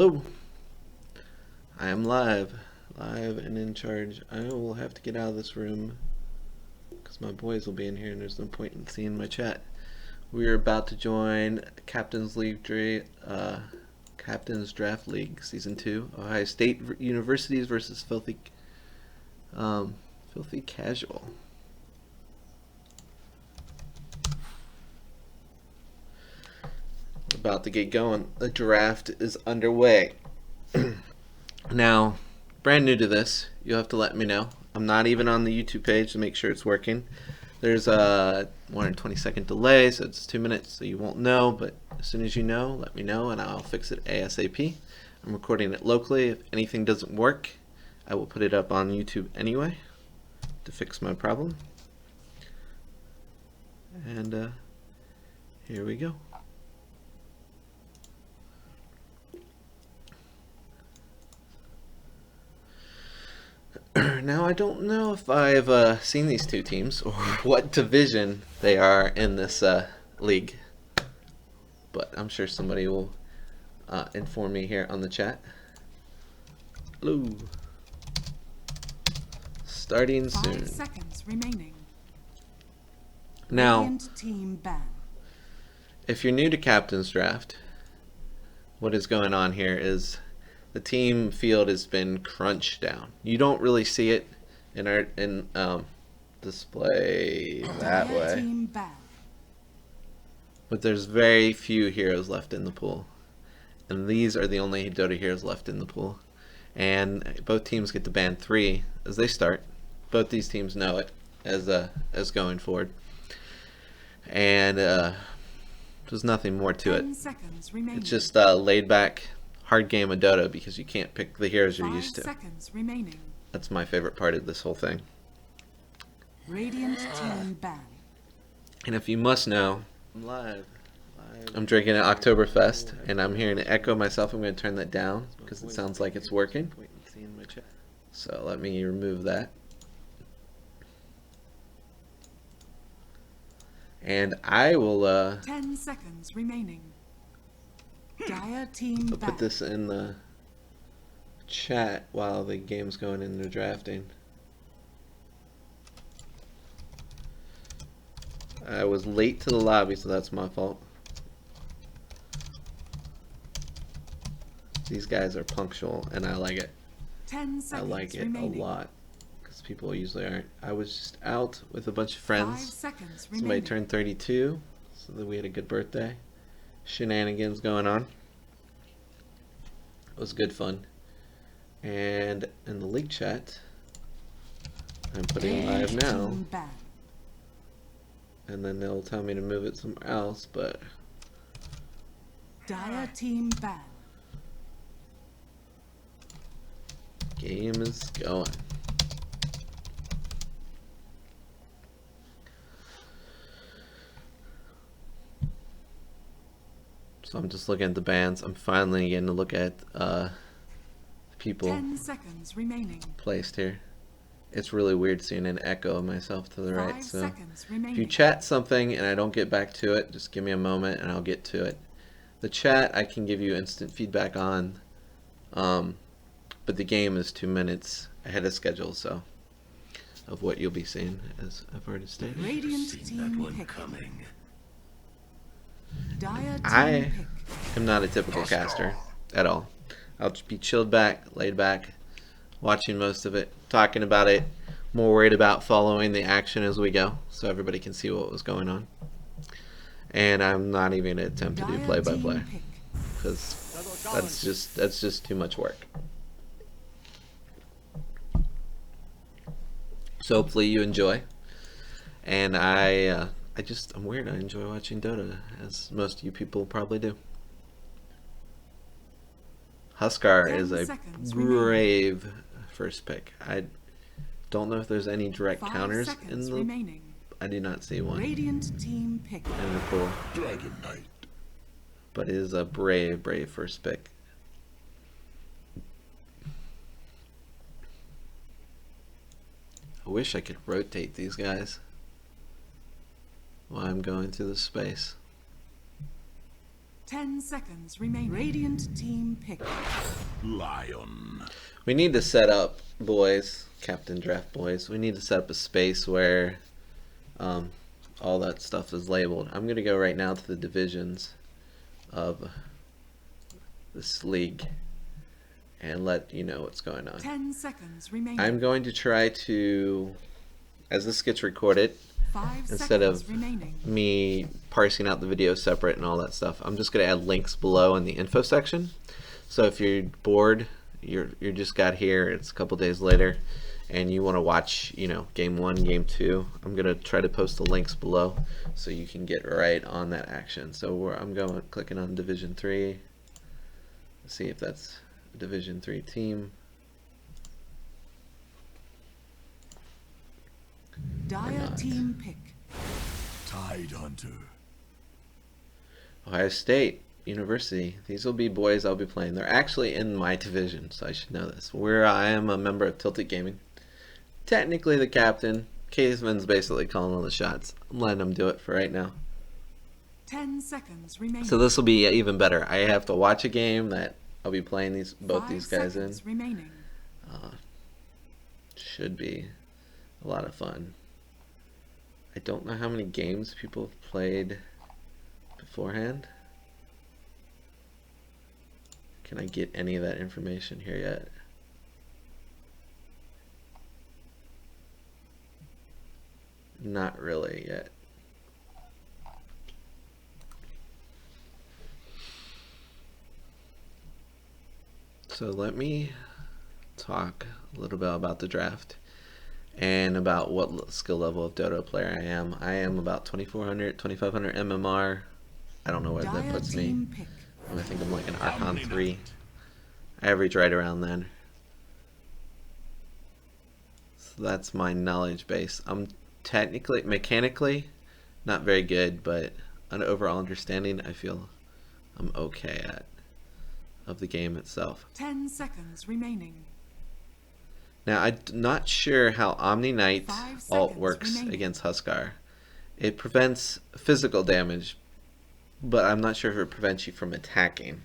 Hello, I am live and in charge. I will have to get out of this room because my boys will be in here and there's no point in seeing my chat. We are about to join Captain's Draft League Season 2, Ohio State Universities versus Filthy Casual. About to get going. The draft is underway. Now, brand new to this, you'll have to let me know. I'm not even on the YouTube page to make sure it's working. There's a 120-second delay, so it's 2 minutes, so you won't know. But as soon as you know, let me know, and I'll fix it ASAP. I'm recording it locally. If anything doesn't work, I will put it up on YouTube anyway to fix my problem. And here we go. Now, I don't know if I've seen these two teams or what division they are in this league, but I'm sure somebody will inform me here on the chat. Hello. Starting soon. 5 seconds remaining. Now, Radiant team ban. if you're new to Captain's Draft, what is going on here is the team field has been crunched down. You don't really see it in our display that way, Team ban. but there's very few heroes left in the pool, and these are the only Dota heroes left in the pool. And both teams get to ban 3 as they start. Both these teams know it as going forward, and there's nothing more to it. 10 seconds remaining. It's just a laid back hard game of Dota because you can't pick the heroes you're 5 used to. seconds remaining. That's my favorite part of this whole thing. Radiant team ban. And if you must know, I'm live. I'm drinking at Oktoberfest, and I'm hearing an echo myself. I'm going to turn that down because it sounds like it's working. So let me remove that. And I will 10 seconds remaining. Dire team I'll ban. put this in the chat while the game's going into drafting. I was late to the lobby, so that's my fault. These guys are punctual, and I like it. 10 I seconds like it remaining. a lot because people usually aren't. I was just out with a bunch of 5 friends. seconds Somebody remaining. turned 32, so that we had a good birthday. Shenanigans going on. It was good fun. And in the league chat, I'm putting live now, Team ban. and then they'll tell me to move it somewhere else, but Dire team ban. game is going. So I'm just looking at the bands. I'm finally getting to look at people 10 seconds remaining. placed here. It's really weird seeing an echo of myself to the 5 right. So seconds if you remaining. chat something and I don't get back to it, just give me a moment and I'll get to it. The chat I can give you instant feedback on, but the game is 2 minutes ahead of schedule, so of what you'll be seeing, as I've already stated. Radiant team pick. Dire team I pick. am not a typical caster at all. I'll just be chilled back, laid back, watching most of it, talking about it, more worried about following the action as we go so everybody can see what was going on. And I'm not even going to attempt to do Dire play-by-play team pick. because that's just too much work. So hopefully you enjoy. And I'm weird. I enjoy watching Dota, as most of you people probably do. Huskar 10 is a seconds brave first pick. I don't know if there's any direct 5 counters in seconds the. remaining. I do not see one Radiant team pick. in the pool, Dragon Knight. but it is a brave first pick. I wish I could rotate these guys while I'm going through the space. 10 seconds remaining. Radiant team pick. Lion. We need to set up, boys, Captain Draft boys, we need to set up a space where all that stuff is labeled. I'm going to go right now to the divisions of this league and let you know what's going on. 10 seconds remaining. I'm going to try to, as this gets recorded, 5 instead seconds of remaining. me parsing out the video separate and all that stuff, I'm just going to add links below in the info section. So if you're bored, you're just got here, it's a couple days later, and you want to watch, you know, game 1, game 2, I'm going to try to post the links below so you can get right on that action. So I'm clicking on Division 3, see if that's a Division 3 team. Dire team pick. Tide Hunter. Ohio State University. These will be boys I'll be playing. They're actually in my division, so I should know this. I am a member of Tilted Gaming. Technically the captain. Caseman's basically calling all the shots. I'm letting him do it for right now. 10 seconds remaining. So this will be even better. I have to watch a game that I'll be playing both these guys in. 5 seconds remaining. Should be a lot of fun. I don't know how many games people have played beforehand. Can I get any of that information here yet? Not really yet. So let me talk a little bit about the draft and about what skill level of Dota player I am. I am about 2400, 2500 MMR. I don't know where that Dire puts me. team pick. I think I'm like an Archon 3. I average right around then. So that's my knowledge base. I'm mechanically, not very good, but an overall understanding I feel I'm okay at of the game itself. 10 seconds remaining. Now I'm not sure how Omni Knight 5 ult seconds works remaining. against Huskar. It prevents physical damage, but I'm not sure if it prevents you from attacking.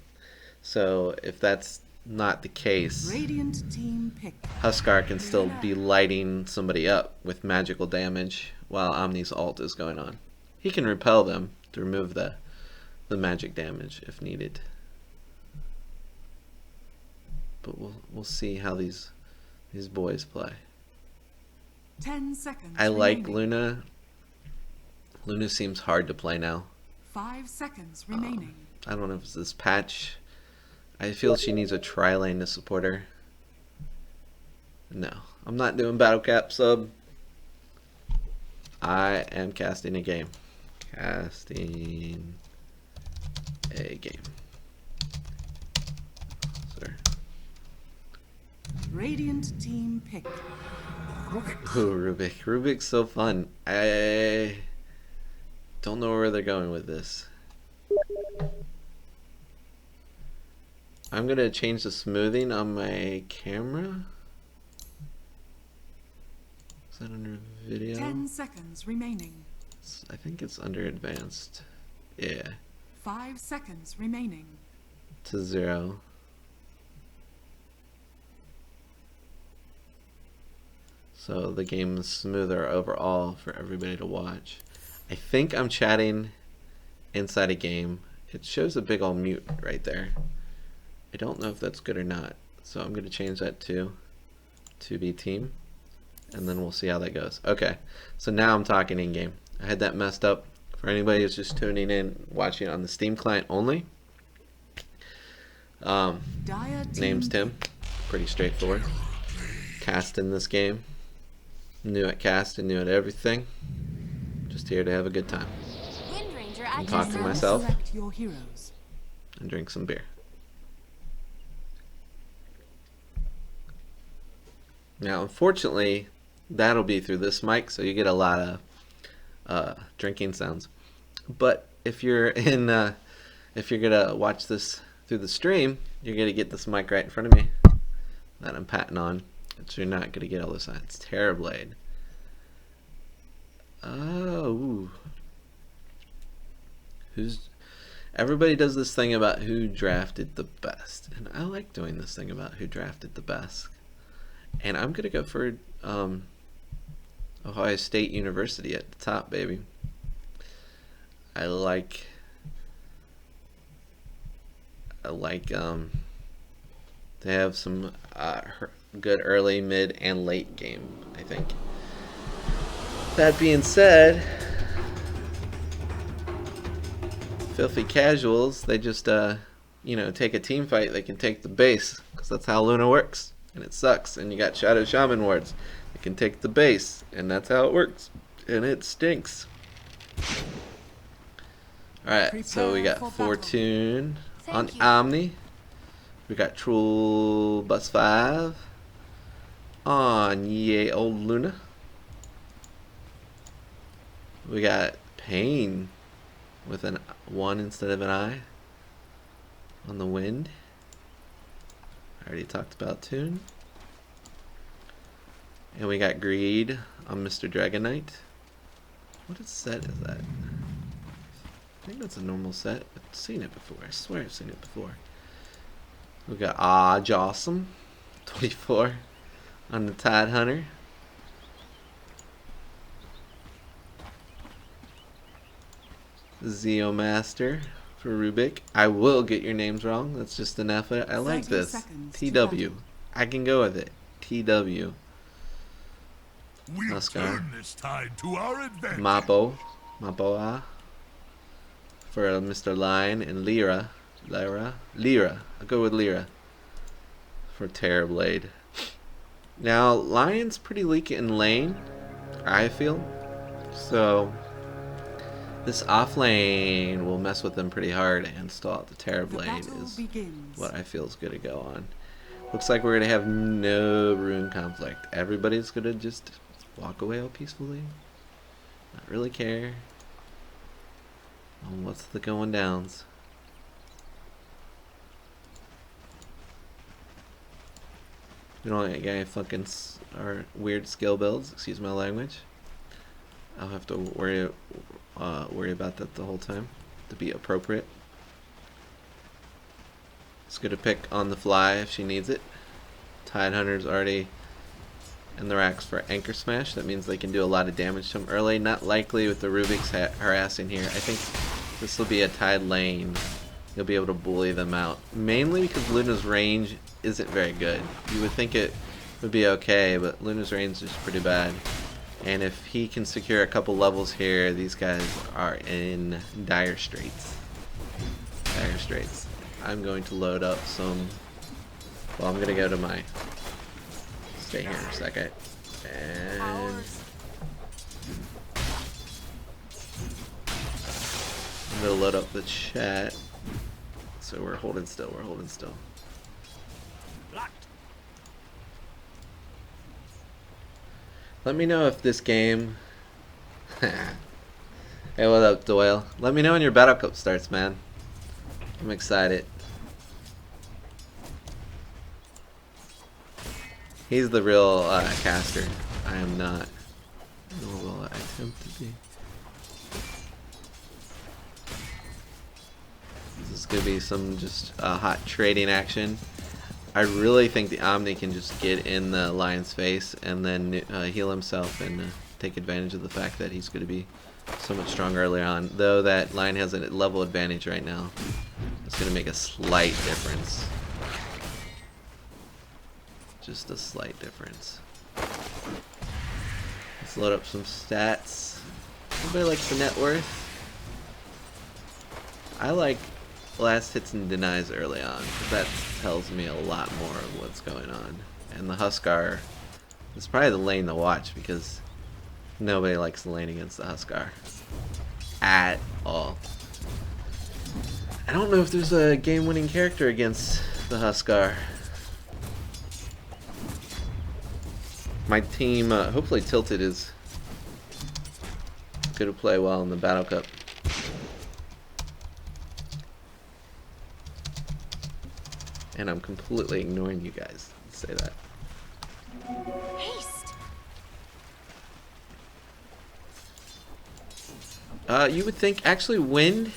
So if that's not the case, Radiant team pick. Huskar can still be lighting somebody up with magical damage while Omni's ult is going on. He can repel them to remove the magic damage if needed. But we'll see how these boys play. 10 seconds I like remaining. Luna. Luna seems hard to play now. 5 seconds remaining. I don't know if it's this patch. I feel she needs a tri-lane to support her. No, I'm not doing battle cap sub. I am casting a game. Casting a game. Sir. Radiant team pick. Ooh, Rubik. Rubik's so fun. I don't know where they're going with this. I'm gonna change the smoothing on my camera. Is that under video? 10 seconds remaining. I think it's under advanced. Yeah, 5 seconds remaining. to 0. So the game is smoother overall for everybody to watch. I think I'm chatting inside a game. It shows a big old mute right there. I don't know if that's good or not. So I'm going to change that to be team. And then we'll see how that goes. Okay, so now I'm talking in game. I had that messed up. For anybody who's just tuning in, watching on the Steam client only. Dire team Name's Tim. Pretty straightforward. Cast in this game. New at cast and new at everything. Just here to have a good time. Wind Ranger I'm at talking to your service. myself Select your heroes. and drink some beer. Now, unfortunately, that'll be through this mic, so you get a lot of drinking sounds. But if you're if you're gonna watch this through the stream, you're gonna get this mic right in front of me that I'm patting on. So you're not gonna get all this sound. It's Terrorblade. Oh, ooh. Everybody does this thing about who drafted the best, and I like doing this thing about who drafted the best. And I'm gonna go for Ohio State University at the top, baby. I like they have some good early, mid, and late game, I think. That being said, Filthy Casuals, they just take a team fight, they can take the base, because that's how Luna works, and it sucks. And you got Shadow Shaman wards, they can take the base, and that's how it works, and it stinks. Alright, so we got Fortune on Omni. We got Troll Bus 5 on Yay Old Luna. We got Pain with an 1 instead of an I on the Wind. I already talked about Toon. And we got Greed on Mr. Dragon Knight. What set is that? I think that's a normal set. I've seen it before. I swear I've seen it before. We got Jawsome 24 on the Tide Hunter. Zeomaster for Rubik. I will get your names wrong. That's just an effort. I like this. TW. I can go with it. TW. Oscar. Mapoa. For Mr. Line and Lyra. I'll go with Lyra for Terrorblade. Now, Lion's pretty weak in lane, I feel. So, this off lane will mess with them pretty hard, and stall out the Terrorblade is what I feel is going to go on. Looks like we're going to have no rune conflict. Everybody's going to just walk away all peacefully. Not really care. What's the going downs? We don't get any fucking weird skill builds. Excuse my language. I'll have to worry about that the whole time to be appropriate. It's good to pick on the fly if she needs it. Tide Hunter's already in the racks for Anchor Smash. That means they can do a lot of damage to him early. Not likely with the Rubik's harassing here. I think this will be a Tide lane. You'll be able to bully them out. Mainly because Luna's range isn't very good. You would think it would be okay, but Luna's range is pretty bad. And if he can secure a couple levels here, these guys are in dire straits. Dire straits. I'm going to load up some... Well, I'm going to go to my... Stay here in a second. And... I'm going to load up the chat. So we're holding still, Let me know if this game... Hey, what up, Doyle? Let me know when your Battle Cup starts, man. I'm excited. He's the real caster. I am not. Nor will I attempt to be. This is going to be some just hot trading action. I really think the Omni can just get in the Lion's face and then heal himself and take advantage of the fact that he's going to be so much stronger early on. Though that Lion has a level advantage right now. It's going to make a slight difference. Just a slight difference. Let's load up some stats. Everybody likes the net worth. I like last hits and denies early on, because that tells me a lot more of what's going on. And the Huskar is probably the lane to watch, because nobody likes the lane against the Huskar at all. I don't know if there's a game-winning character against the Huskar. My team, hopefully Tilted, is going to play well in the Battle Cup. And I'm completely ignoring you guys. Let's say that. Haste. You would think, actually, Wind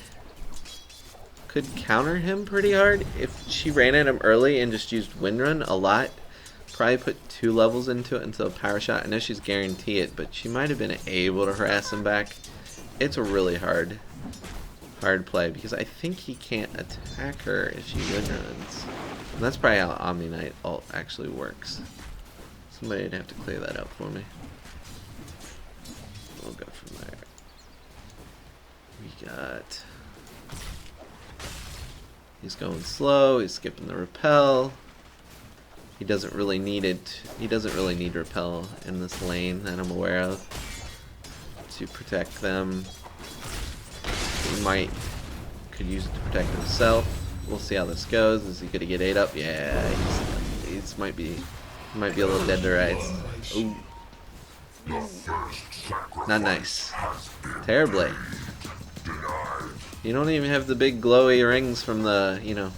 could counter him pretty hard if she ran at him early and just used Wind Run a lot. Probably put 2 levels into it until Power Shot. I know she's guaranteed it, but she might have been able to harass him back. It's a really hard play because I think he can't attack her if she Wind Runs. And that's probably how Omni Knight ult actually works. Somebody would have to clear that up for me. We'll go from there. We got... He's going slow, he's skipping the repel. He doesn't really need it. He doesn't really need repel in this lane that I'm aware of to protect them. He could use it to protect himself. We'll see how this goes. Is he gonna get 8 up? Yeah, he's might be a little dead to rights. Ooh. Not nice. Terribly. You don't even have the big glowy rings from the, you know,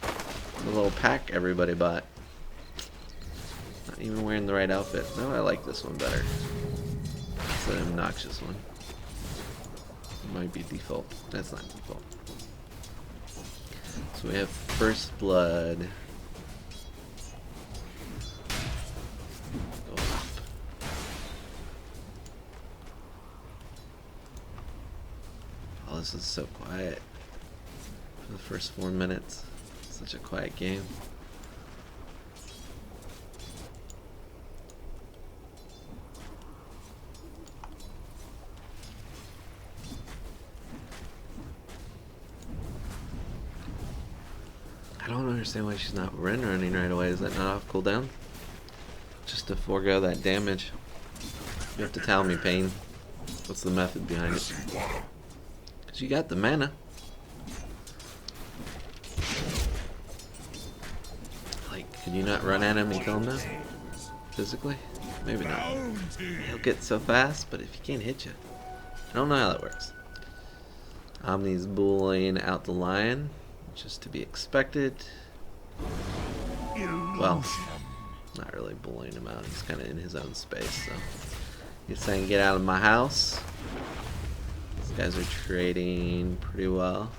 the little pack everybody bought. Not even wearing the right outfit. No, I like this one better. It's an obnoxious one. It might be default. That's not default. So we have First Blood. Go up. Oh, this is so quiet for the first 4 minutes. Such a quiet game. I don't understand why she's not running right away. Is that not off cooldown? Just to forego that damage. You have to tell me, Pain. What's the method behind it? Because you got the mana. Could you not run at him and kill him now? Physically? Maybe not. He'll get so fast, but if he can't hit you. I don't know how that works. Omni's bullying out the lion, which is to be expected. Well, not really bullying him out. He's kind of in his own space, so. He's saying, get out of my house. These guys are trading pretty well.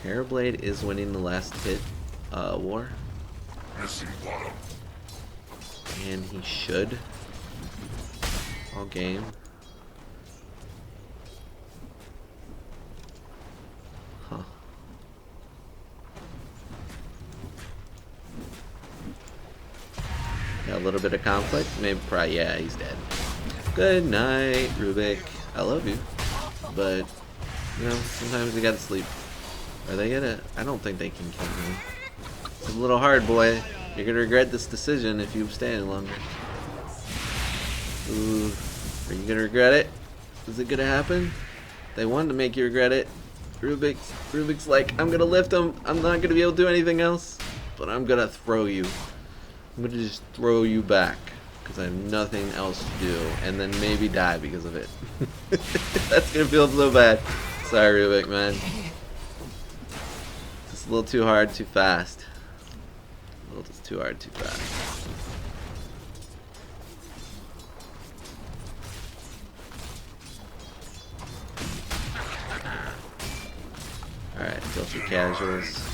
Terrorblade is winning the last hit war. And he should all game. Huh. Got a little bit of conflict. Maybe probably, yeah, he's dead. Good night, Rubik. I love you. But, you know, sometimes you gotta sleep. Are they gonna? I don't think they can kill me. It's a little hard, boy. You're gonna regret this decision if you stay any longer. Ooh, are you gonna regret it? Is it gonna happen? They wanted to make you regret it. Rubik's like, I'm gonna lift him. I'm not gonna be able to do anything else, but I'm gonna throw you. I'm gonna just throw you back because I have nothing else to do, and then maybe die because of it. That's gonna feel so bad. Sorry, Rubik, man. It's a little too hard, too fast. A little too hard, too fast. Alright, filthy casuals.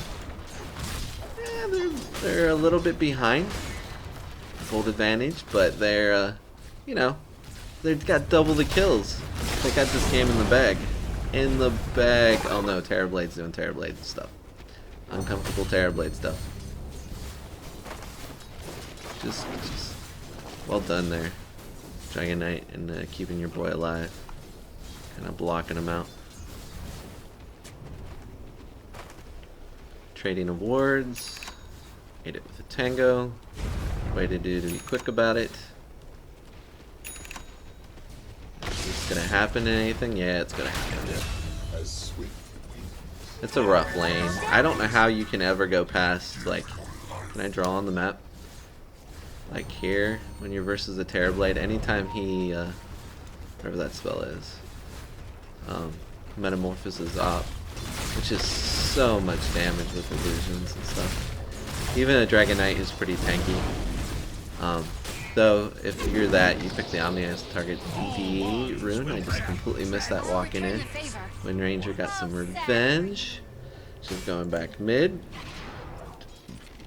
Yeah, they're a little bit behind. Full advantage, but they're, you know, they've got double the kills. They got this game in the bag. In the bag. Oh no, Terrorblade's doing Terrorblade stuff. Uncomfortable Terrorblade stuff. Just well done there, Dragon Knight, and keeping your boy alive. Kind of blocking him out. Trading awards. Ate it with a tango. Way to do to be quick about it. Is this gonna happen in anything? Yeah, it's gonna happen. It's a rough lane. I don't know how you can ever go past, like, can I draw on the map? Like here, when you're versus a Terrorblade, anytime he, whatever that spell is, metamorphoses up, which is so much damage with illusions and stuff. Even a Dragon Knight is pretty tanky. Though, if you're that, you pick the Omni as target the rune. I just completely missed that walking in. Wind Ranger got some revenge. She's going back mid.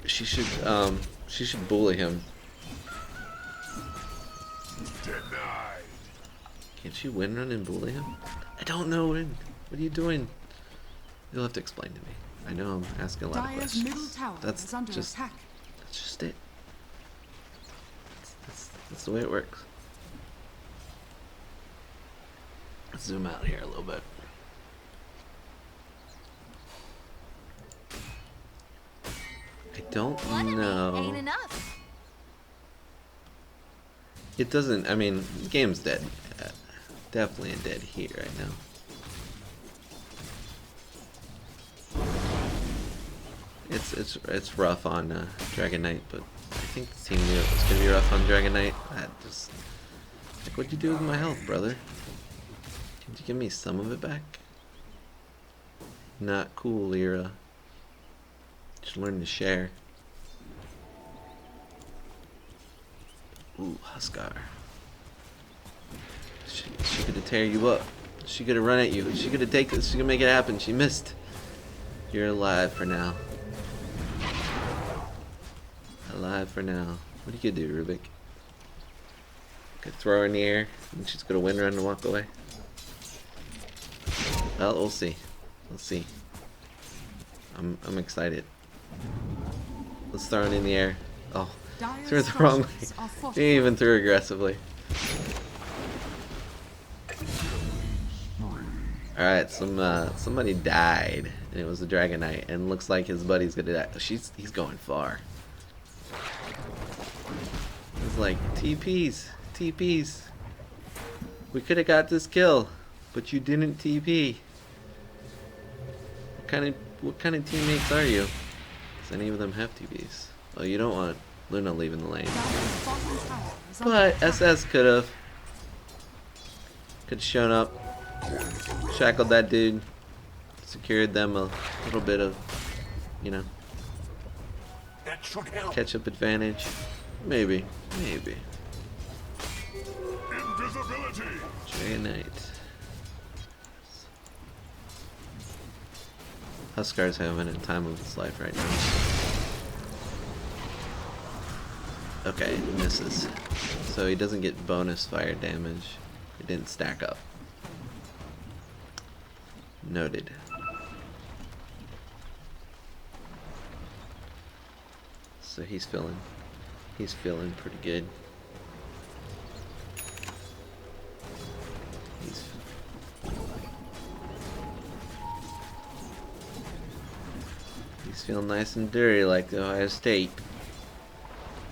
She should bully him. Can't she wind run and bully him? I don't know, Wind. What are you doing? You'll have to explain to me. I know I'm asking a lot of Dire's questions. middle tower is under attack. That's just it. That's the way it works. Let's zoom out here a little bit. I don't know. Ain't enough. It doesn't. I mean, the game's dead. Definitely a dead heat right now. It's rough on Dragon Knight, but I think the team knew it was gonna be rough on Dragon Knight. Like, what'd you do with my health, brother? Can you give me some of it back? Not cool, Lyra. Just learn to share. Ooh, Huskar. She could have tear you up. She could have run at you. She could have taken this. She could make it happen. She missed. You're alive for now. Alive for now. What are you gonna do, Rubik? Could throw her in the air and she's gonna wind run and walk away. Well, we'll see. We'll see. I'm excited. Let's throw it in the air. Oh, threw it the wrong way. He even threw aggressively. Alright, somebody died, and it was the Dragon Knight, and looks like his buddy's gonna die. He's going far. He's like, TPs, TPs. We could have got this kill, but you didn't TP. What kind of teammates are you? Does any of them have TPs? Oh, you don't want Luna leaving the lane. But SS could have shown up, shackled that dude, secured them a little bit of, you know, catch-up advantage. Maybe. Invisibility. Dragon Knight. Huskar's having a time of his life right now. Okay, misses. So he doesn't get bonus fire damage. It didn't stack up. Noted. So he's feeling pretty good. He's feeling nice and dirty like Ohio State.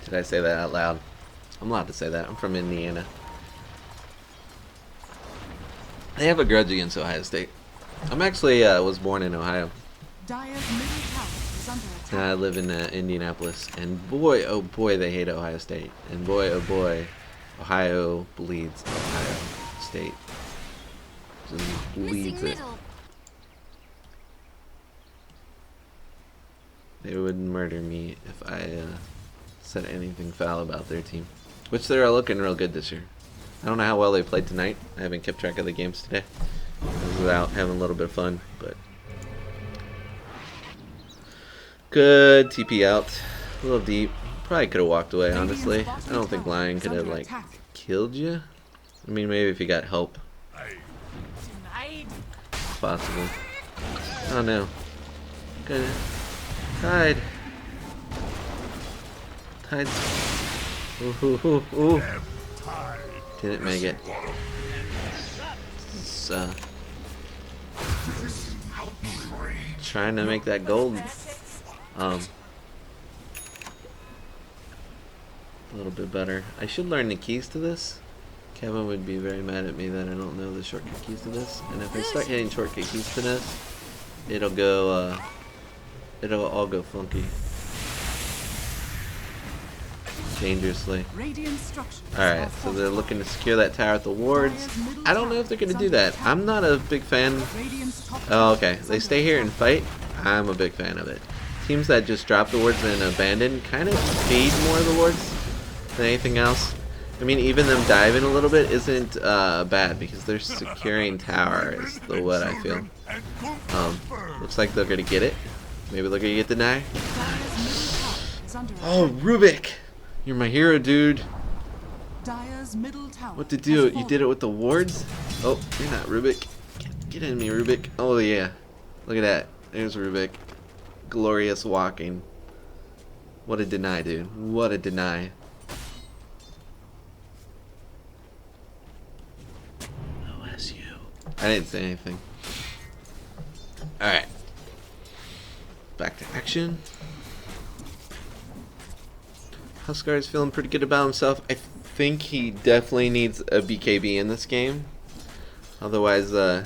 Did I say that out loud? I'm allowed to say that. I'm from Indiana. They have a grudge against Ohio State. I'm actually was born in Ohio. Dire's middle tower is under attack. I live in Indianapolis, and boy, oh boy, they hate Ohio State. And boy, oh boy, Ohio bleeds Ohio State. Just bleeds it. They would murder me if I said anything foul about their team. Which they're looking real good this year. I don't know how well they played tonight. I haven't kept track of the games today. I was out having a little bit of fun, but good TP out. A little deep. Probably could have walked away, honestly. I don't think Lion could have like killed you. I mean, maybe if you got help. It's possible. Oh no. Good. Tide. Tide. Ooh. Didn't make it. It's, trying to make that gold. A little bit better. I should learn the keys to this. Kevin would be very mad at me that I don't know the shortcut keys to this. And if I start hitting shortcut keys to this, it'll go, it'll all go funky. Dangerously. Alright, so they're looking to secure that tower with the wards. I don't know if they're going to do that. I'm not a big fan. Oh, okay. They stay here and fight. I'm a big fan of it. Teams that just drop the wards and abandon kind of feed more of the wards. anything else. I mean, even them diving a little bit isn't bad because they're securing tower is the what I feel. Looks like they're gonna get it. Maybe they're gonna get denied. Oh, Rubik! You're my hero, dude. Dire's middle tower What to do? You did it with the wards? Oh, you're not Rubik. Get in me, Rubik. Oh yeah. Look at that. There's Rubik. Glorious walking. What a deny, dude. What a deny. OSU. I didn't say anything. Alright. Back to action. Huskar is feeling pretty good about himself. I think he definitely needs a BKB in this game. Otherwise, he'll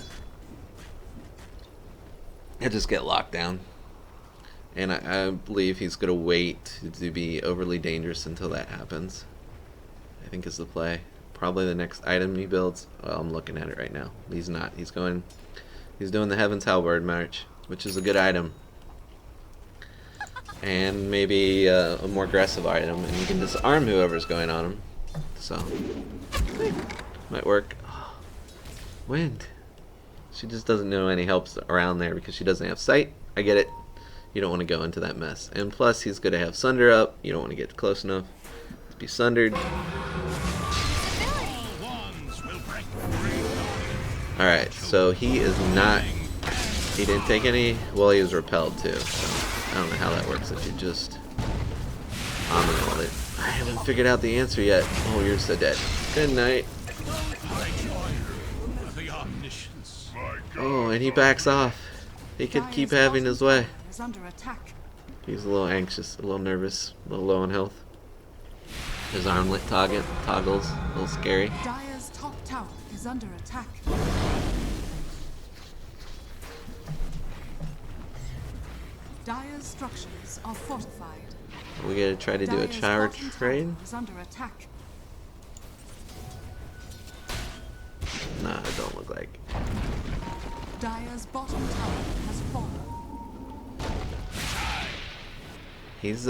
just get locked down. And I believe he's going to wait to be overly dangerous until that happens. I think is the play. Probably the next item he builds. Well, I'm looking at it right now. He's not. He's doing the Heaven's Halberd March, which is a good item. And maybe a more aggressive item, and you can disarm whoever's going on him. So, might work. Oh, wind. She just doesn't know any helps around there because she doesn't have sight. I get it. You don't want to go into that mess. And plus, he's going to have Sunder up. You don't want to get close enough to be sundered. Alright, so he is not... He didn't take any... Well, he was repelled too. So I don't know how that works if you just... on it. I haven't figured out the answer yet. Oh, you're so dead. Good night. Oh, and he backs off. He could keep having his way. He's a little anxious, a little nervous, a little low on health. His armlet toggles, a little scary. Dire's top tower is under attack. Dire's structures are fortified. We gotta try to do a tower trade. Is under attack. Nah, it don't look like. Dire's bottom tower has fallen. He's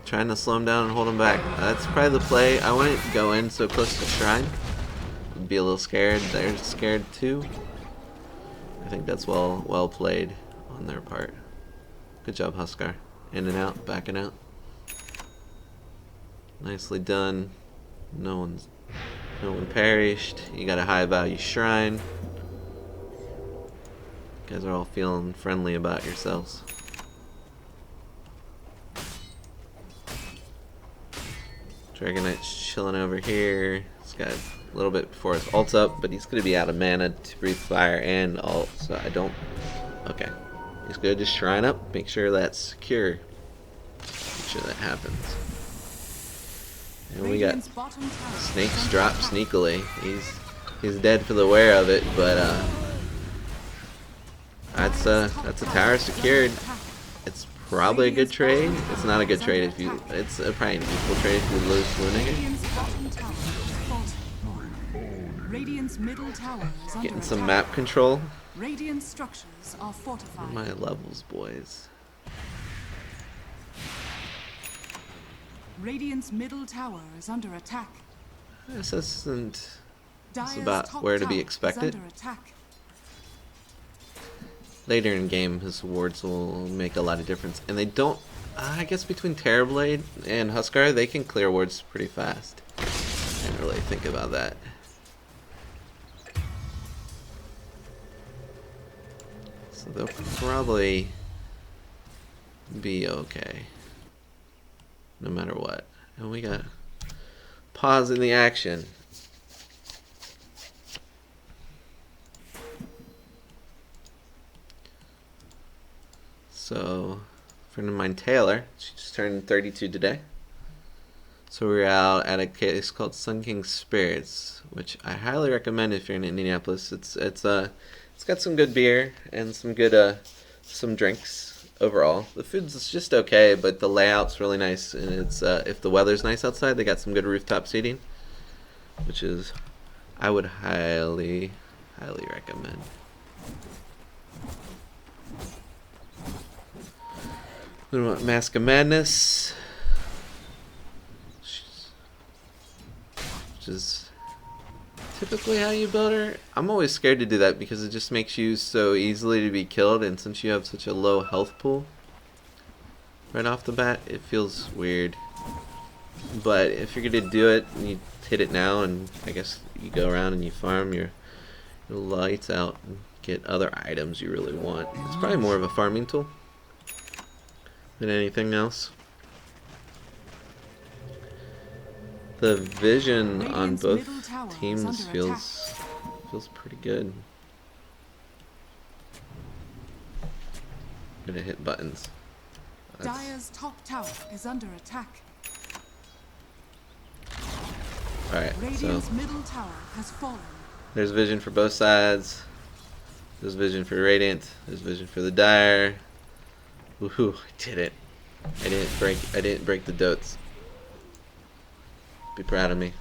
trying to slow him down and hold him back. That's probably the play. I wouldn't go in so close to Shrine. Be a little scared. They're scared too. I think that's well played on their part. Good job, Huskar. In and out, backing out. Nicely done. No one perished. You got a high value shrine. You guys are all feeling friendly about yourselves. Dragonite's chilling over here. He's got a little bit before his ult's up, but he's gonna be out of mana to breathe fire and ult, so I don't. Okay. He's gonna just shrine up, make sure that's secure. Make sure that happens. And we got Snakes drop sneakily. He's dead for the wear of it, but that's a tower secured. It's probably a good trade. It's not a good trade if you. It's probably an equal trade if you lose Lunager. Getting some map control. Radiant structures are fortified. My levels, boys. Radiant's middle tower is under attack. This isn't. It's Dire's about top where to be tower expected. is under attack. Later in game, his wards will make a lot of difference, and they don't. I guess between Terrorblade and Huskar, they can clear wards pretty fast. I didn't really think about that. So they'll probably be okay, no matter what. And we got pause in the action. So, a friend of mine, Taylor, she just turned 32 today. So we're out at a case called Sun King Spirits, which I highly recommend if you're in Indianapolis. It's got some good beer and some good some drinks overall. The food's just okay, but the layout's really nice, and it's if the weather's nice outside, they got some good rooftop seating, which is I would highly recommend. We want Mask of Madness. is typically how you build her. I'm always scared to do that because it just makes you so easily to be killed, and since you have such a low health pool right off the bat, it feels weird. But if you're gonna do it, you hit it now, and I guess you go around and you farm your lights out and get other items you really want. It's probably more of a farming tool than anything else. The vision on both teams feels pretty good. I'm gonna hit buttons. Dire's top tower is under attack. Alright, so Radiant's middle tower has fallen. there's vision for both sides. There's vision for Radiant. There's vision for the Dire. Woohoo! I did it. I didn't break the dotes. Be proud of me.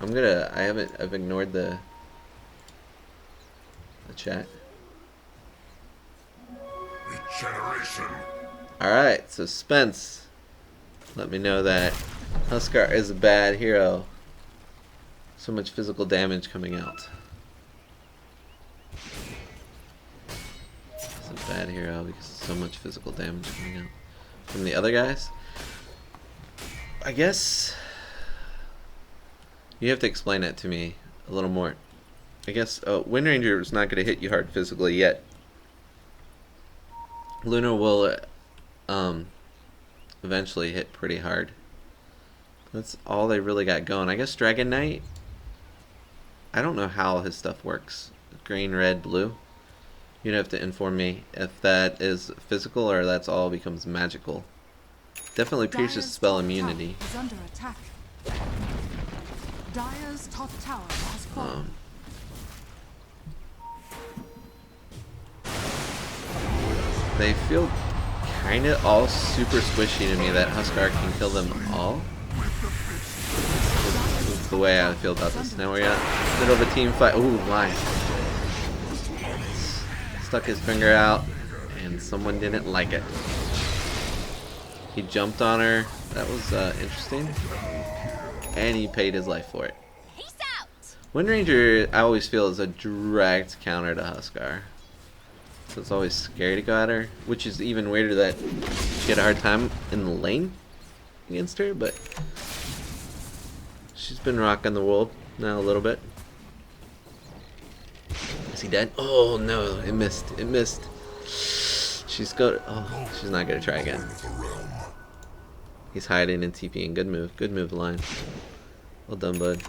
I've ignored the chat. Regeneration. Alright, so Spence let me know that Huskar is a bad hero. So much physical damage coming out. It's a bad hero because so much physical damage coming out. From the other guys? I guess you have to explain that to me a little more. I guess Wind Ranger is not going to hit you hard physically yet. Luna will eventually hit pretty hard. That's all they really got going. I guess Dragon Knight, I don't know how his stuff works. Green, red, blue. You'd have to inform me if that is physical or that's all becomes magical. Definitely pierces spell immunity. Is under attack. Dire's top tower has fallen. They feel kind of all super squishy to me that Huskar can kill them all. That's the way I feel about this. Now we're at middle of a team fight. Ooh, Lion. Stuck his finger out and someone didn't like it. He jumped on her. That was interesting. And he paid his life for it. Wind Ranger, I always feel, is a direct counter to Huskar. So it's always scary to go at her, which is even weirder that she had a hard time in the lane against her, but she's been rocking the world now a little bit. Is he dead? Oh no, it missed. It missed. She's got. Oh, she's not gonna try again. He's hiding and TPing. Good move. Good move, Lion. Well done, bud.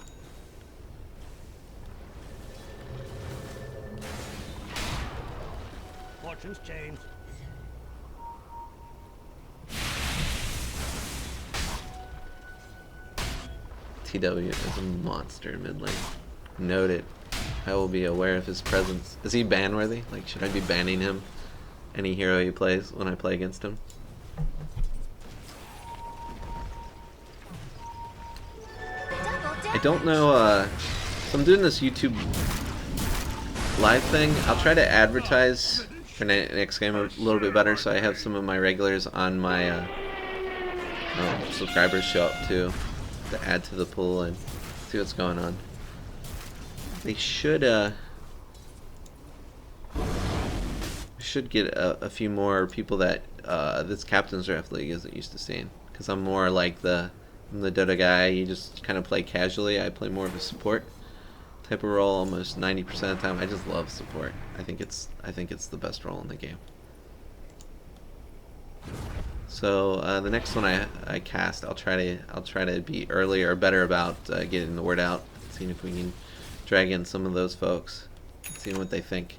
Fortune's changed. TW is a monster in mid lane. Noted. I will be aware of his presence. Is he ban worthy? Like, should I be banning him? Any hero he plays when I play against him? I don't know, so I'm doing this YouTube live thing. I'll try to advertise for next game a little bit better so I have some of my regulars on my subscribers show up too, to add to the pool and see what's going on. They should get a few more people that this Captain's Draft League isn't used to seeing, because I'm more like I'm the Dota guy. You just kind of play casually. I play more of a support type of role almost 90% of the time. I just love support. I think it's the best role in the game. So the next one I cast, I'll try to be early or better about getting the word out, seeing if we can drag in some of those folks, seeing what they think.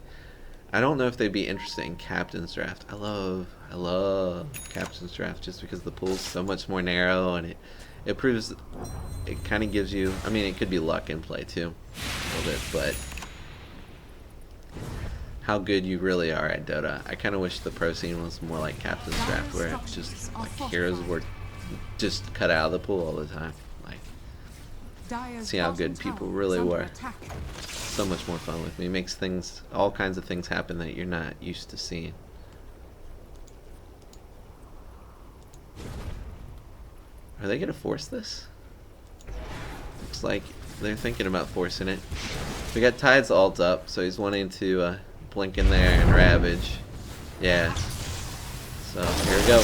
I don't know if they'd be interested in Captain's Draft. I love Captain's Draft just because the pool's so much more narrow, and it proves, it kind of gives you, I mean, it could be luck in play too, a little bit, but how good you really are at Dota. I kind of wish the pro scene was more like Captain's Draft, where it's just like heroes were just cut out of the pool all the time. Like, see how good people really were. So much more fun with me. It makes things, all kinds of things happen that you're not used to seeing. Are they gonna force this? Looks like they're thinking about forcing it. We got Tide's ult up, so he's wanting to blink in there and ravage. Yeah. So here we go.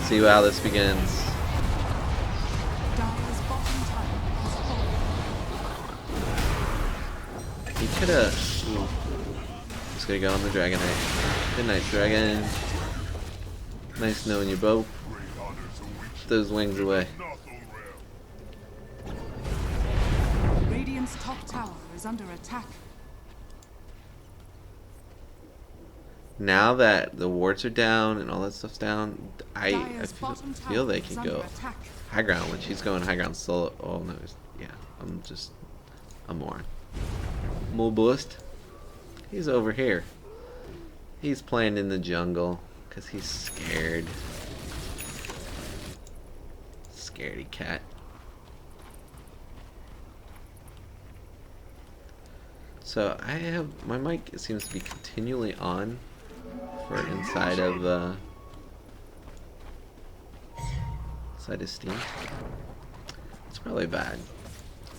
See how this begins. Dire's bottom tower is falling. He could have. Just gonna go on the Dragonite. Good night, Dragon. Nice knowing you, Bo. Put those wings away. Radiant's top tower is under attack. Now that the wards are down and all that stuff's down, I Dire's feel bottom they tower can is under go attack. high ground when she's going high ground solo. Oh no, yeah, I'm more. More boost. He's over here. He's playing in the jungle because he's scared. Scaredy cat. So I have my mic seems to be continually on for inside of Steam. It's probably bad.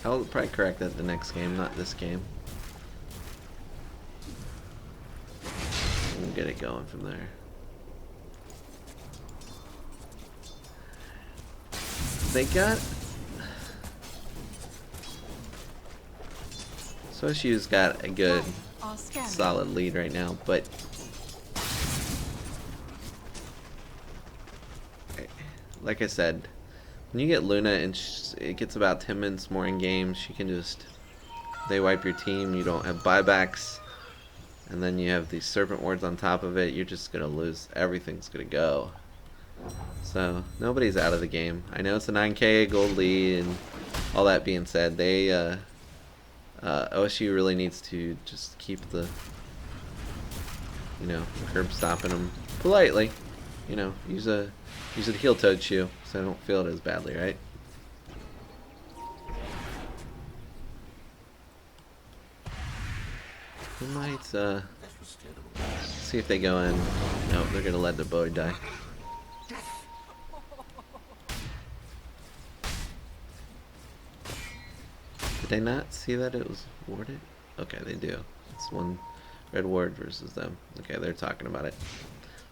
I'll probably correct that the next game, not this game. We'll get it going from there. They got OSU's got a good Are scanning. solid lead right now, but like I said, when you get Luna and it gets about 10 minutes more in game, she can just, they wipe your team, you don't have buybacks, and then you have these serpent wards on top of it, you're just gonna lose, everything's gonna go. So nobody's out of the game. I know it's a 9k gold lead, and all that being said, they OSU really needs to just keep the, you know, curb stomping them politely. You know, use a heel toad shoe so I don't feel it as badly, right? We might see if they go in. No, they're gonna let their boy die. Did they not see that it was warded? Okay, they do. It's one red ward versus them. Okay, they're talking about it.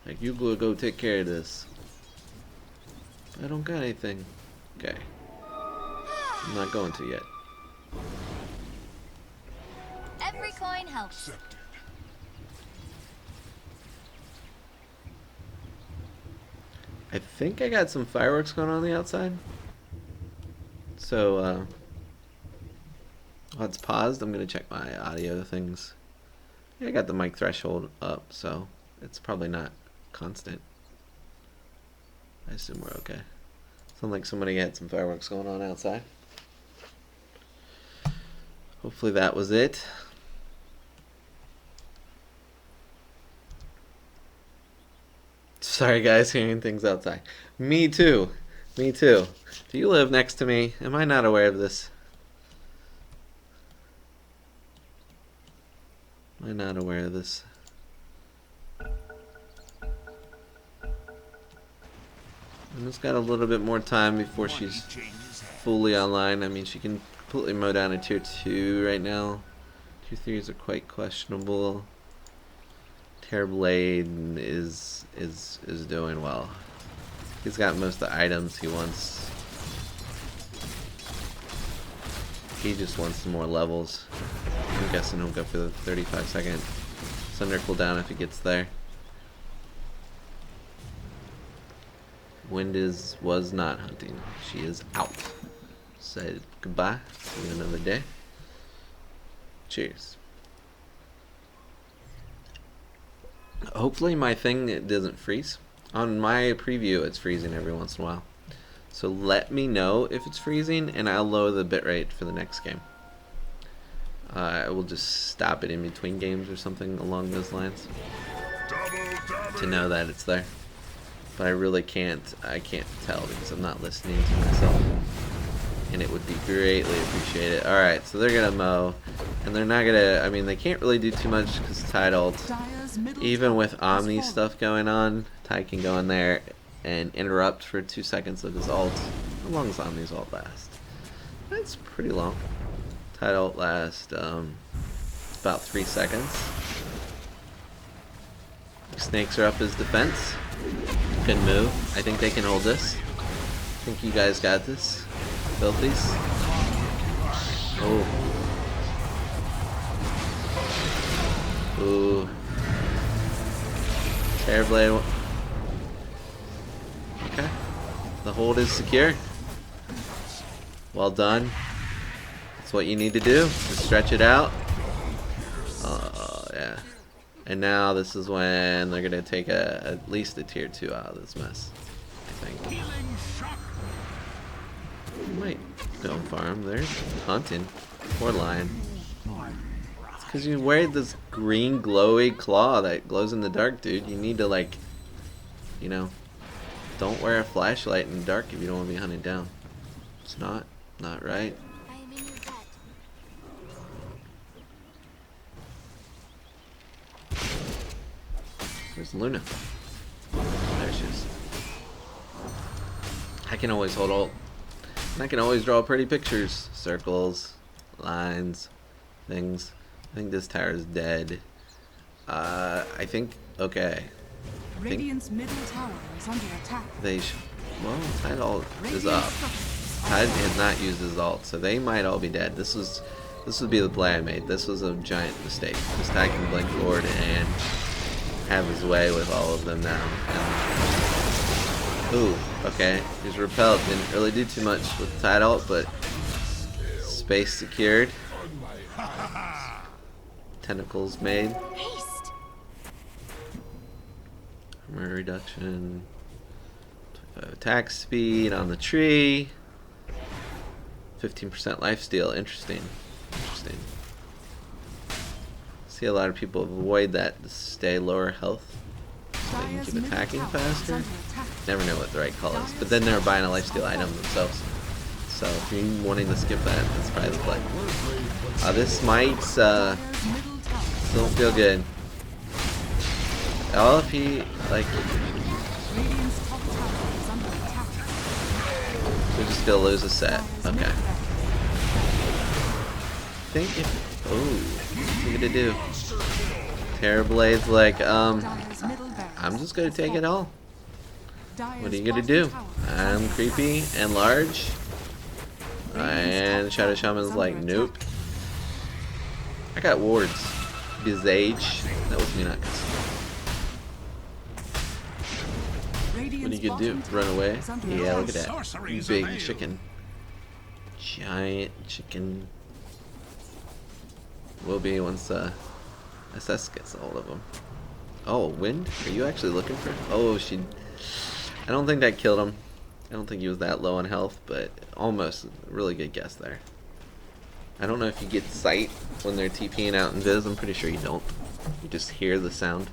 Like, you go take care of this. I don't got anything. Okay. I'm not going to yet. Every coin helps. I think I got some fireworks going on the outside. So, while it's paused, I'm going to check my audio things. Yeah, I got the mic threshold up, so it's probably not constant. I assume we're okay. Sounds like somebody had some fireworks going on outside. Hopefully that was it. Sorry guys, hearing things outside. Me too. Me too. Do you live next to me? Am I not aware of this? Am I not aware of this? And it's got a little bit more time before she's fully online. I mean, she can completely mow down a tier 2 right now. Tier 3s are quite questionable. Terrorblade is doing well. He's got most of the items he wants. He just wants some more levels. I'm guessing he'll go for the 35-second Sunder cooldown if he gets there. Wind was not hunting. She is out. Said goodbye. See you another day. Cheers. Hopefully my thing doesn't freeze. On my preview it's freezing every once in a while. So let me know if it's freezing and I'll lower the bitrate for the next game. I will just stop it in between games or something along those lines to know that it's there. But I really can't tell because I'm not listening to myself. And it would be greatly appreciated. Alright, so they're gonna mow. And they're not gonna, I mean, they can't really do too much because Tide ult. Even with Omni stuff going on, Tide can go in there and interrupt for 2 seconds of his ult. How long does Omni's ult last? That's pretty long. Tide ult lasts about 3 seconds. Snakes are up his defense. Good move. I think they can hold this. I think you guys got this. Filthies. Oh. Ooh. Terrorblade. Okay. The hold is secure. Well done. That's what you need to do. Just stretch it out. Oh, yeah. And now this is when they're going to take at least a tier 2 out of this mess. I think. You might go farm. They're hunting. Poor lion. It's because you wear this green glowy claw that glows in the dark, dude. You need to, like, you know, don't wear a flashlight in the dark if you don't want to be hunted down. It's not right. I am in your debt. Where's Luna? There she is. I can always hold ult. And I can always draw pretty pictures. Circles, lines, things. I think this tower is dead. I think, okay. Radiant's middle tower is under attack. They well, Tide ult is up. Tide has not used his ult, so they might all be dead. This would be the play I made. This was a giant mistake. This Tide can blink forward and have his way with all of them now. Ooh, okay. He's repelled. Didn't really do too much with Tide ult, but space secured. Tentacles made. Haste. Armor reduction. 25 attack speed on the tree. 15% lifesteal. Interesting. Interesting. See a lot of people avoid that to stay lower health. So they can keep attacking faster. Never know what the right call is. But then they're buying a lifesteal item themselves. So if you're wanting to skip that, that's probably the play. This might don't feel good. Oh, if he like, we're just gonna lose a set. Okay. I think if what's he gonna do? Terrorblade's like, I'm just gonna take it all. What are you gonna do? I'm creepy and large. And Shadow Shaman's like, nope. I got wards. Visage. That was me not good. What are you gonna do? Run away? Yeah, look at that. Big chicken. Giant chicken. Will be once SS gets a hold of him. Oh, wind? Are you actually looking for? Oh, she. I don't think that killed him. I don't think he was that low on health, but almost a really good guess there. I don't know if you get sight when they're TPing out in Viz. I'm pretty sure you don't. You just hear the sound.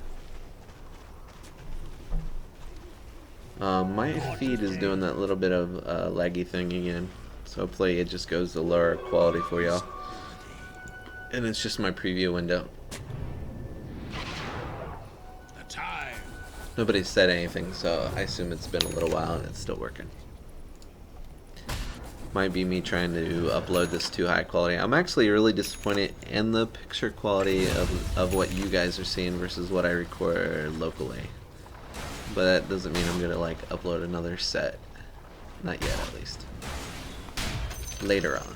My feed is doing that little bit of laggy thing again. So hopefully it just goes to lower quality for y'all. And it's just my preview window. Nobody said anything, so I assume it's been a little while and it's still working. Might be me trying to upload this too high quality. I'm actually really disappointed in the picture quality of what you guys are seeing versus what I record locally. But that doesn't mean I'm gonna like upload another set. Not yet, at least. Later on.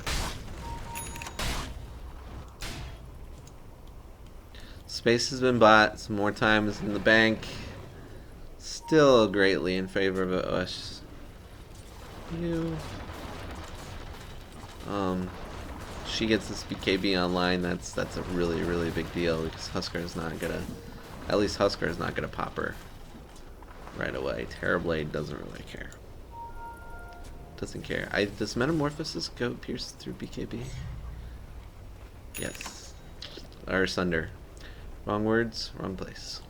Space has been bought. Some more time is in the bank. Still greatly in favor of OSU. She gets this BKB online. That's a really big deal because Husker is not gonna. At least Husker is not gonna pop her right away. Terrorblade doesn't really care. Doesn't care. Does Metamorphosis go pierce through BKB? Yes. Or Sunder. Wrong words, wrong place.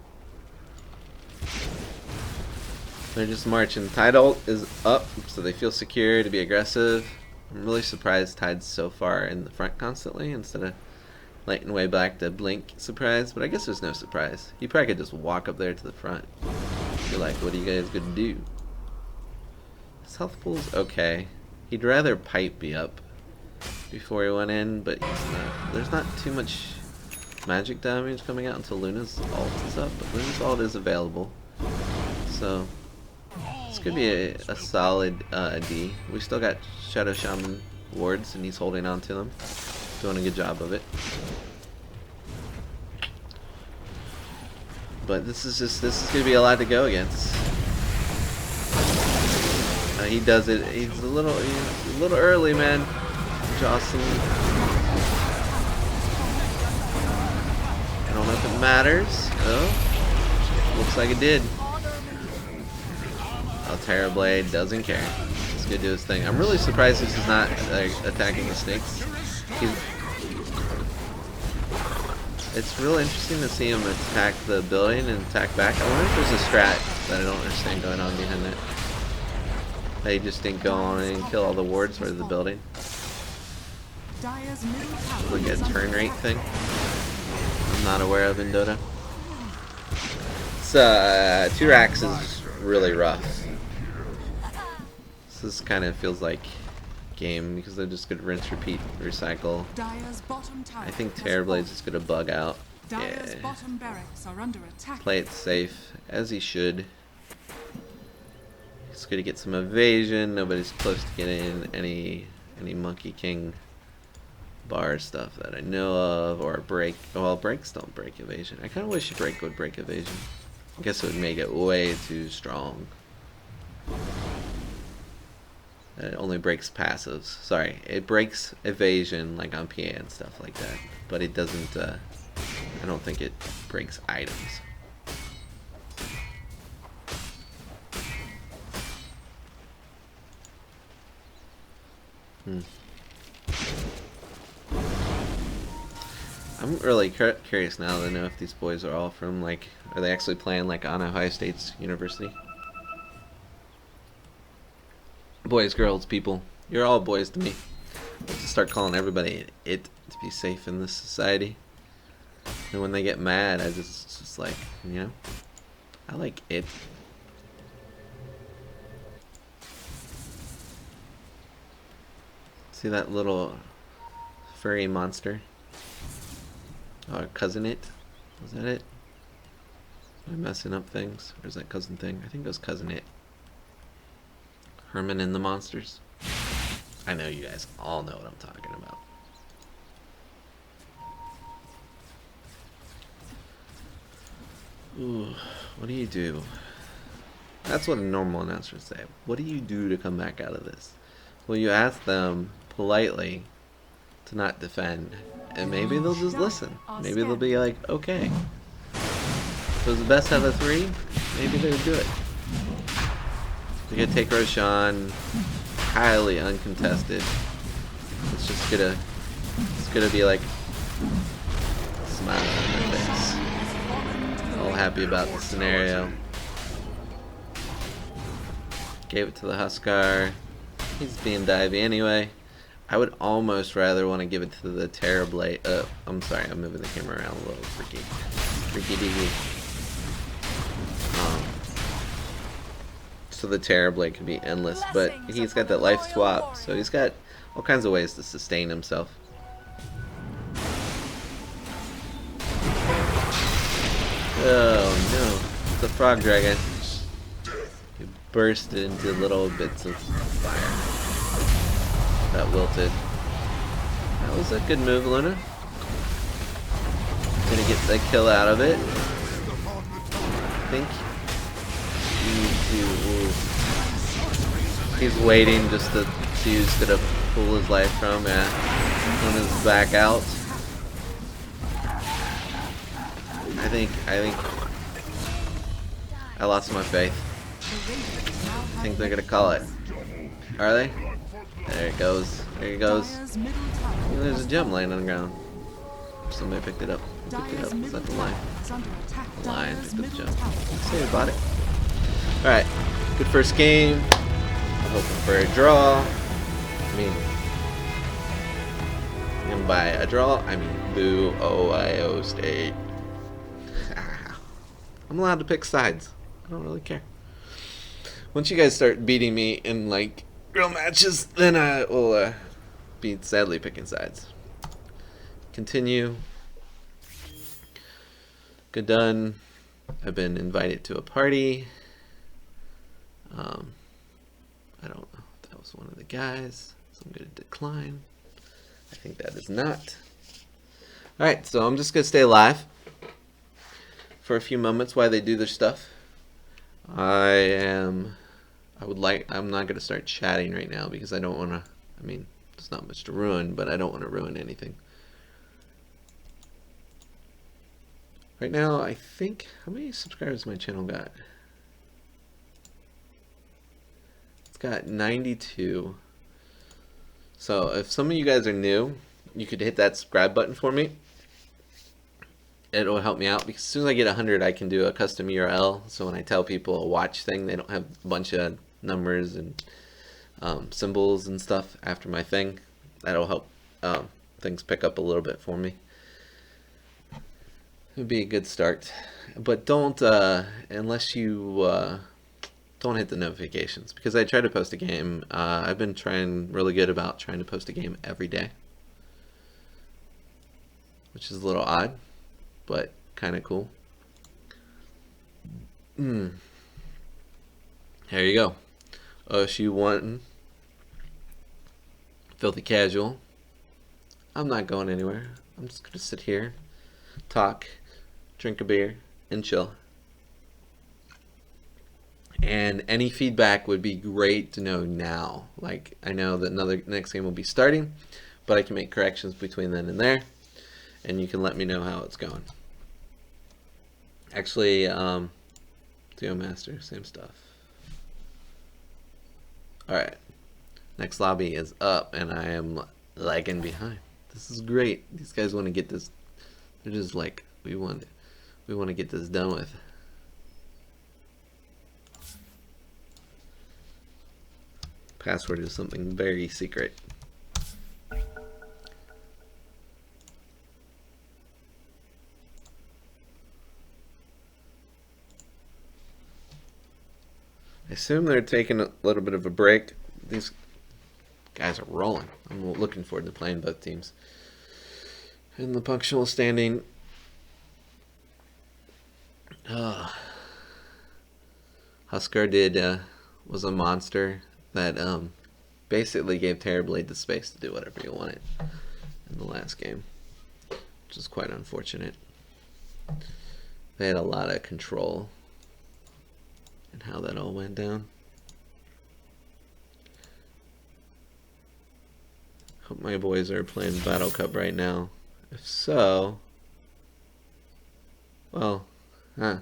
They're just marching. Tide ult is up, so they feel secure to be aggressive. I'm really surprised Tide's so far in the front constantly instead of lighting way back to blink surprise, but I guess there's no surprise. He probably could just walk up there to the front. Be like, what are you guys gonna do? His health pool's okay. He'd rather pipe be up before he went in, but he's not. There's not too much magic damage coming out until Luna's ult is up, but Luna's ult is available. So this could be a solid D. We still got Shadow Shaman wards, and he's holding on to them, doing a good job of it. But this is gonna be a lot to go against. He does it. He's a little early, man. Jocelyn. I don't know if it matters. Oh, looks like it did. Oh, Terrorblade doesn't care. He's gonna do his thing. I'm really surprised he's not attacking the snakes. It's real interesting to see him attack the building and attack back. I wonder if there's a strat that I don't understand going on behind that. They just didn't go on and kill all the wards for the building. Like a turn rate thing. I'm not aware of in Dota. So 2 racks is really rough. So this kind of feels like game because they're just gonna rinse, repeat, recycle. I think Terrorblade's just gonna bug out. Yeah. Play it safe as he should. He's gonna get some evasion. Nobody's close to getting any Monkey King bar stuff that I know of, or break. Well, breaks don't break evasion. I kind of wish break would break evasion. I guess it would make it way too strong. It only breaks passives. Sorry, it breaks evasion like on PA and stuff like that, but it doesn't. I don't think it breaks items. I'm really curious now to know if these boys are all from, like, are they actually playing like on Ohio State's university? Boys, girls, people, you're all boys to me. Let's start calling everybody it to be safe in this society. And when they get mad, I just like, you know, I like it. See that little furry monster? Or cousin it? Was that it? Am I messing up things? Or is that cousin thing? I think it was cousin it. Herman and the Monsters. I know you guys all know what I'm talking about. Ooh, what do you do? That's what a normal announcer would say. What do you do to come back out of this? Well, you ask them politely to not defend, and maybe they'll just listen. Maybe they'll be like, okay. If it was the best out of 3, maybe they would do it. We're gonna take Roshan, highly uncontested. It's just gonna be like smiling on their face. All happy about the scenario. Gave it to the Huskar. He's being divey anyway. I would almost rather want to give it to the Terrorblade. I'm sorry, I'm moving the camera around a little freaky deaky. So the Terrorblade could be endless, but he's got that life swap, so he's got all kinds of ways to sustain himself. Oh no, it's a frog dragon. He burst into little bits of fire that wilted. That was a good move, Luna. Gonna get the kill out of it. I think he's waiting just to see who's gonna pull his life from. Yeah, on his back out. I think I lost my faith. I think they're gonna call it. Are they? There it goes. There it goes. Oh, there's a gem laying on the ground. Somebody picked it up. Who picked it up? Is that the lion? The lion picked up the gem. Say about it. Alright. Good first game. I'm hoping for a draw. I mean, and by a draw, I mean boo Ohio State. I'm allowed to pick sides. I don't really care. Once you guys start beating me in like real matches, then I will be sadly picking sides. Continue. Good done. I've been invited to a party. I don't know if that was one of the guys, so I'm going to decline. I think that is not. Alright, so I'm just going to stay alive for a few moments while they do their stuff. I'm not going to start chatting right now because I don't want to, I mean, there's not much to ruin, but I don't want to ruin anything. Right now, I think, how many subscribers my channel got? It's got 92. So if some of you guys are new, you could hit that subscribe button for me. It'll help me out because as soon as I get 100, I can do a custom URL. So when I tell people a watch thing, they don't have a bunch of numbers and symbols and stuff after my thing. That'll help things pick up a little bit for me. It'd be a good start, but don't unless you don't hit the notifications, because I try to post a game. I've been trying really good about trying to post a game every day, which is a little odd, but kind of cool. There you go. OSU 1, Filthy Casual. I'm not going anywhere. I'm just gonna sit here, talk, drink a beer, and chill. And any feedback would be great to know now. Like, I know that next game will be starting, but I can make corrections between then and there, and you can let me know how it's going. Actually, Duo Master, same stuff. Alright, next lobby is up, and I am lagging behind. This is great. These guys want to get this. They're just like, we want to get this done with. Password is something very secret. I assume they're taking a little bit of a break. These guys are rolling. I'm looking forward to playing both teams. In the functional standing, Huskar was a monster that basically gave Terrorblade the space to do whatever he wanted in the last game, which is quite unfortunate. They had a lot of control in how that all went down. Hope my boys are playing Battle Cup right now. If so, well, they're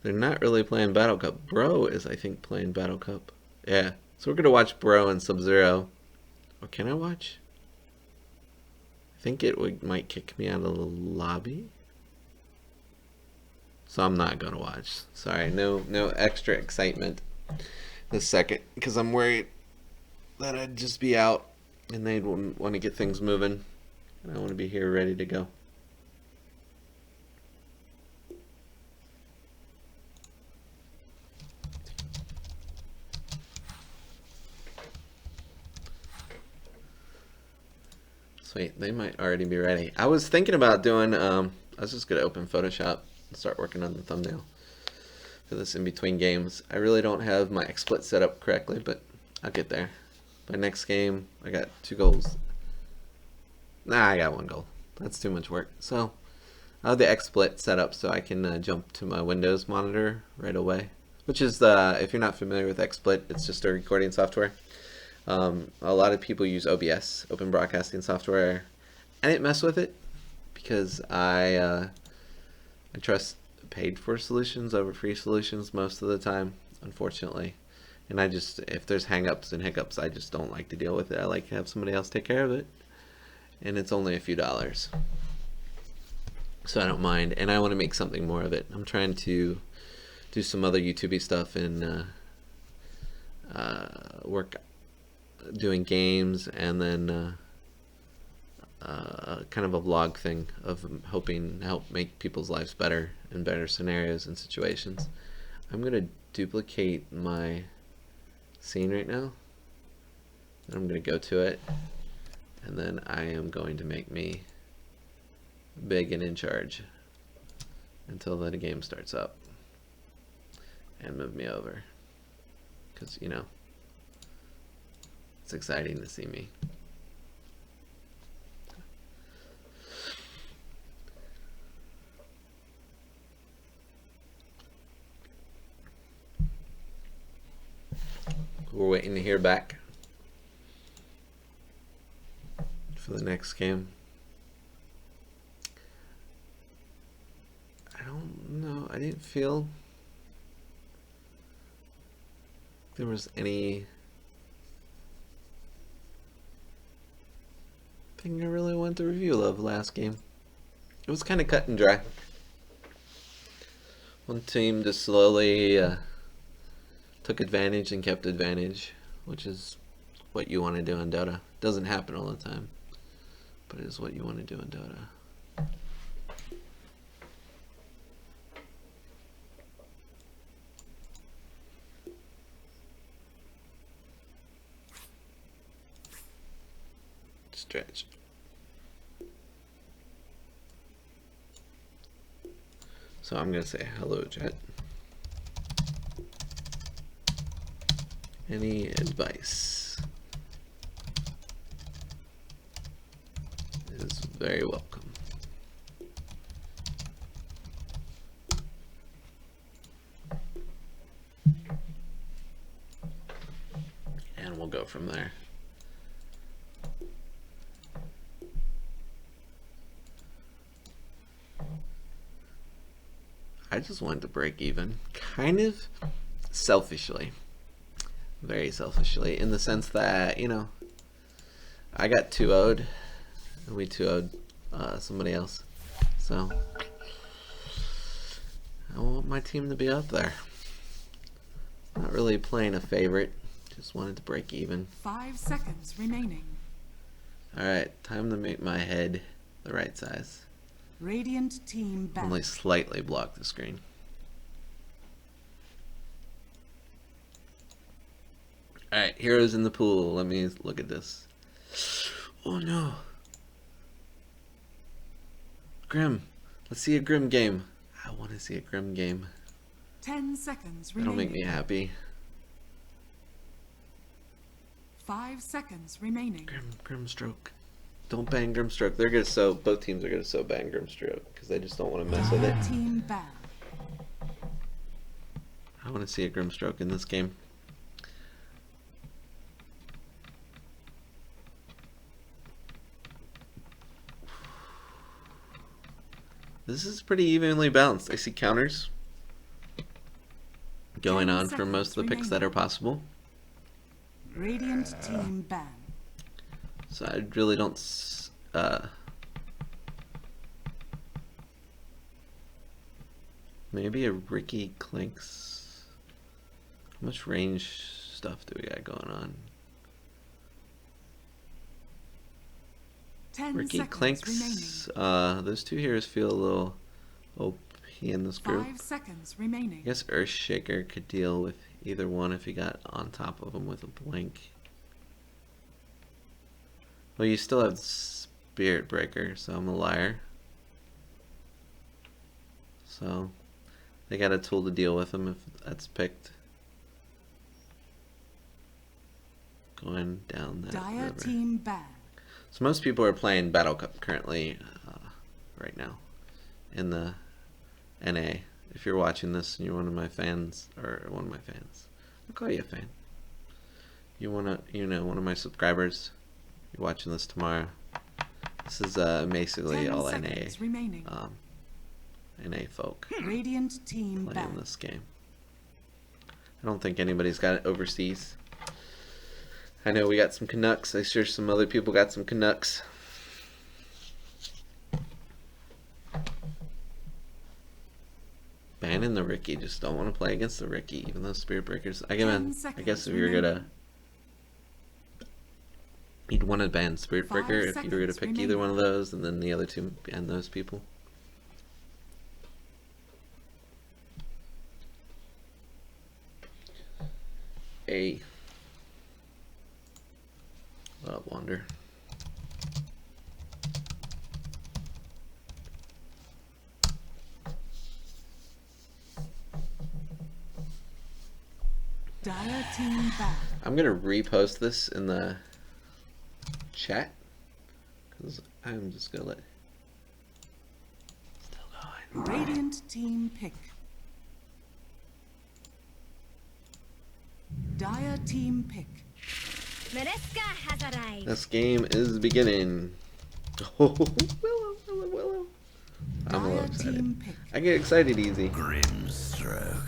not really playing Battle Cup. Bro is, I think, playing Battle Cup. Yeah, so we're gonna watch Bro and Sub-Zero. Or can I watch? I think it might kick me out of the lobby. So I'm not gonna watch. Sorry, no extra excitement this second, because I'm worried that I'd just be out and they'd want to get things moving, and I want to be here ready to go. Sweet, they might already be ready. I was thinking about doing, I was just gonna open Photoshop and start working on the thumbnail for this in between games. I really don't have my XSplit set up correctly, but I'll get there. By next game, I got 2 goals. Nah, I got 1 goal. That's too much work. So I'll have the XSplit set up so I can jump to my Windows monitor right away. Which is if you're not familiar with XSplit, it's just a recording software. A lot of people use OBS, Open Broadcasting Software. I didn't mess with it because I trust paid for solutions over free solutions most of the time, unfortunately. And I just, if there's hang-ups and hiccups, I just don't like to deal with it. I like to have somebody else take care of it. And it's only a few dollars. So I don't mind. And I want to make something more of it. I'm trying to do some other YouTube-y stuff and work doing games, and then kind of a vlog thing of hoping to help make people's lives better in better scenarios and situations. I'm going to duplicate my scene right now Then I'm going to go to it. And then I am going to make me big and in charge until the game starts up. And move me over. Because, you know, it's exciting to see me. We're waiting to hear back for the next game. I don't know. I didn't feel there was any thing I really wanted to review of last game. It was kind of cut and dry. One team just slowly took advantage and kept advantage, which is what you want to do in Dota. Doesn't happen all the time, but it is what you want to do in Dota. Stretch. So I'm gonna say hello, chat. Any advice is very welcome. And we'll go from there. I just wanted to break even, kind of selfishly. Very selfishly, in the sense that, you know, I got 2-0'd, and we 2-0'd somebody else. So, I want my team to be up there. Not really playing a favorite, just wanted to break even. 5 seconds remaining. Alright, time to make my head the right size. Radiant team back. Only slightly block the screen. Alright, heroes in the pool. Let me look at this. Oh no. Grim. Let's see a Grim game. I want to see a Grim game. 10 seconds That'll remaining. make me happy. 5 seconds remaining. Grim stroke. Don't ban Grim stroke. They're gonna so both teams are gonna so ban Grim stroke because they just don't want to mess with it. Team back. I want to see a Grim stroke in this game. This is pretty evenly balanced. I see counters going on for most of the picks that are possible. Radiant team ban. So I really don't maybe a Ricky Clinks. How much range stuff do we got going on? 10 Ricky seconds Clinks, remaining. those two heroes feel a little OP in this group. 5 seconds remaining. I guess Earthshaker could deal with either one if he got on top of him with a blink. Well, you still have Spirit Breaker, so I'm a liar. So they got a tool to deal with him if that's picked. Going down that Dire river. team ban. So most people are playing Battle Cup currently, right now, in the NA. If you're watching this and you're one of my fans, I'll call you a fan. You one of my subscribers. You're watching this tomorrow. This is basically 10 all NA, seconds remaining. NA folk Radiant team playing ban. this game. I don't think anybody's got it overseas. I know we got some Canucks. I'm sure some other people got some Canucks. Banning the Ricky. Just don't want to play against the Ricky, even though Spirit Breakers. I guess if you're gonna, you'd want to ban Spirit 5 Breaker if you were gonna seconds pick either one of remaining. those, and then the other two ban those people. What up, Wander? Dire team back. I'm gonna repost this in the chat because I'm just gonna let. Still going. Radiant team pick. Dire team pick. Mereska has arrived. This game is beginning. Oh, Willow. I'm a little Dire excited. team pick. I get excited easy. Grimstroke.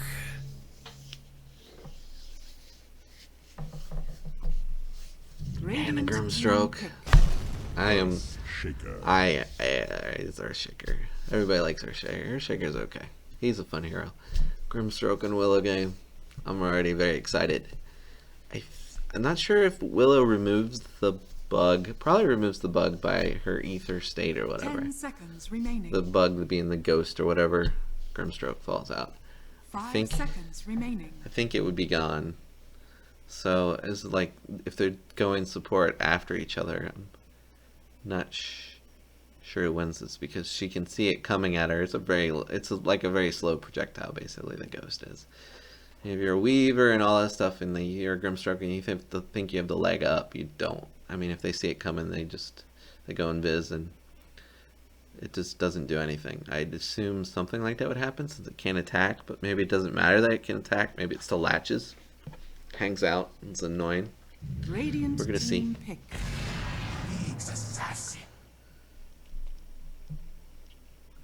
Radiant team Grimstroke. pick. I am. Shaker. He's our shaker. Everybody likes our shaker. Our shaker's okay. He's a fun hero. Grimstroke and Willow game. I'm already very excited. I'm not sure if Willow removes the bug. Probably removes the bug by her ether state or whatever. 10 seconds remaining. The bug being the ghost or whatever. Grimstroke falls out. 5 seconds remaining. I think it would be gone. So it's like if they're going support after each other, I'm not sure who wins this because she can see it coming at her. It's like a very slow projectile, basically. The ghost is. And if you're a weaver and all that stuff, and you're Grimstroke and you think you have the leg up, you don't. I mean, if they see it coming, they go invis and it just doesn't do anything. I'd assume something like that would happen since it can't attack, but maybe it doesn't matter that it can attack. Maybe it still latches, hangs out. It's annoying. Radiant We're gonna see. team pick. League's assassin.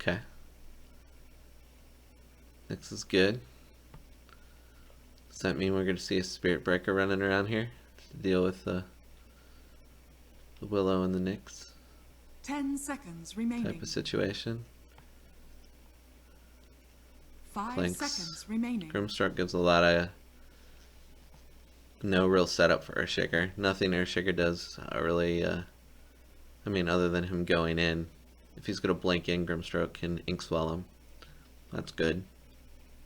Okay. This is good. Does that mean we're going to see a Spirit Breaker running around here to deal with the Willow and the Nyx 10 seconds remaining. type of situation? 5 Clanks. seconds remaining. Grimstroke gives a lot of no real setup for Earthshaker. Nothing Earthshaker does really, I mean, other than him going in. If he's going to blink in, Grimstroke can ink swell him. That's good.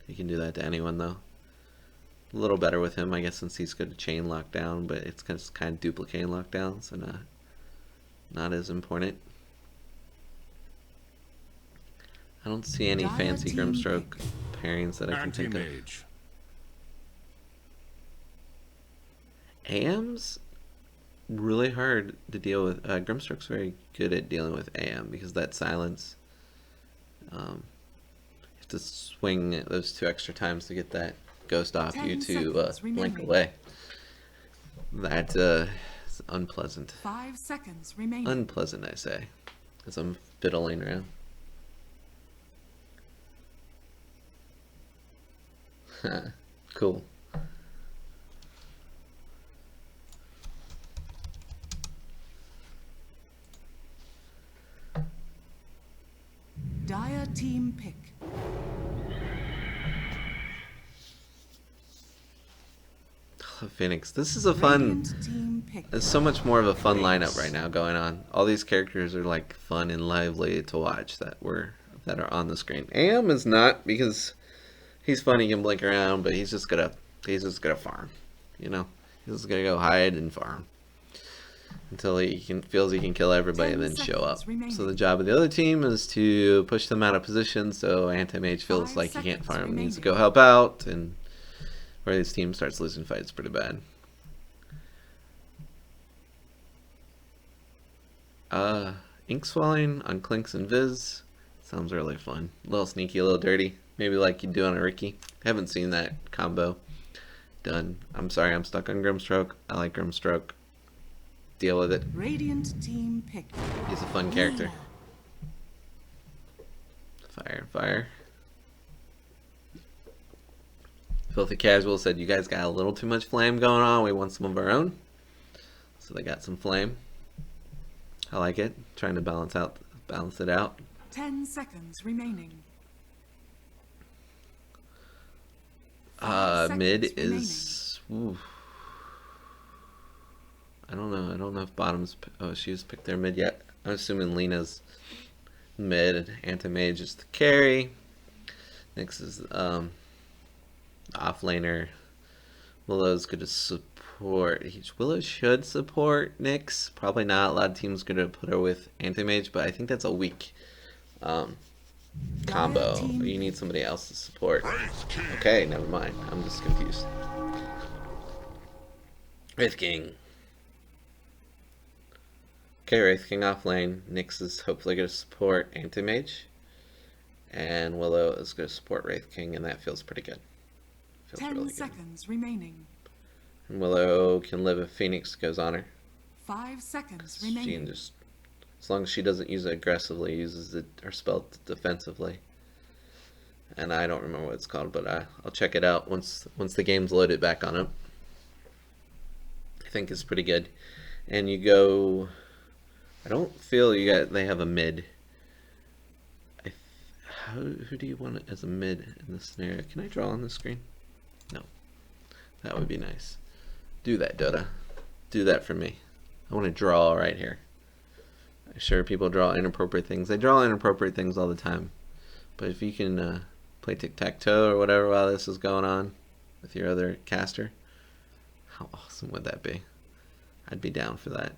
He can do that to anyone, though. A little better with him, I guess, since he's good to chain lockdown, but it's kind of duplicating lockdown, so not as important. I don't see any Dire fancy team Grimstroke pairings that I can think of. Anti-mage. AM's really hard to deal with. Grimstroke's very good at dealing with AM because that silence. You have to swing those 2 extra times to get that ghost off 10 you to seconds blink remaining. away. That is unpleasant. 5 seconds remaining. Unpleasant, I say, as I'm fiddling around. Cool. Dire team pick. Phoenix. This is a fun. Radiant team pick. It's so much more of a fun lineup right now going on. All these characters are like fun and lively to watch that are on the screen. AM is not because he's fun. He can blink around, but he's just gonna farm. You know, he's just gonna go hide and farm until feels he can kill everybody and 10 then show up. seconds remaining. So the job of the other team is to push them out of position so Anti-Mage feels 5 like he can't seconds farm, needs to remaining. go help out, and where this team starts losing fights pretty bad. Ink swelling on Clinks and Viz sounds really fun. A little sneaky, a little dirty. Maybe like you do on a Ricky. Haven't seen that combo done. I'm sorry, I'm stuck on Grimstroke. I like Grimstroke. Deal with it. Radiant team pick. He's a fun character. Fire. Filthy Casual said, you guys got a little too much flame going on. We want some of our own. So they got some flame. I like it. Trying to balance it out. 10 seconds remaining. 5 Mid seconds remaining. is. Ooh. I don't know. I don't know if bottom's. Oh, she's picked their mid yet. I'm assuming Lena's mid and Anti-Mage is the carry. Nyx is off laner. Willow's good to support. support. Willow should support Nyx. Probably not. A lot of teams going to put her with Anti-Mage, but I think that's a weak combo. You need somebody else to support. Okay, never mind. I'm just confused. Wraith King. Okay, Wraith King off lane. Nyx is hopefully going to support Anti-Mage. And Willow is going to support Wraith King, and that feels pretty good. Feels 10 really seconds remaining. And Willow can live if Phoenix goes on her. 5 seconds She remaining. can just, as long as she doesn't use it aggressively, uses her spell defensively. And I don't remember what it's called, but I'll check it out once the game's loaded back on it. I think it's pretty good. And you go, I don't feel they have a mid. Who do you want it as a mid in this scenario? Can I draw on the screen? No. That would be nice. Do that, Dota. Do that for me. I want to draw right here. I'm sure people draw inappropriate things. They draw inappropriate things all the time. But if you can play tic-tac-toe or whatever while this is going on with your other caster, how awesome would that be? I'd be down for that.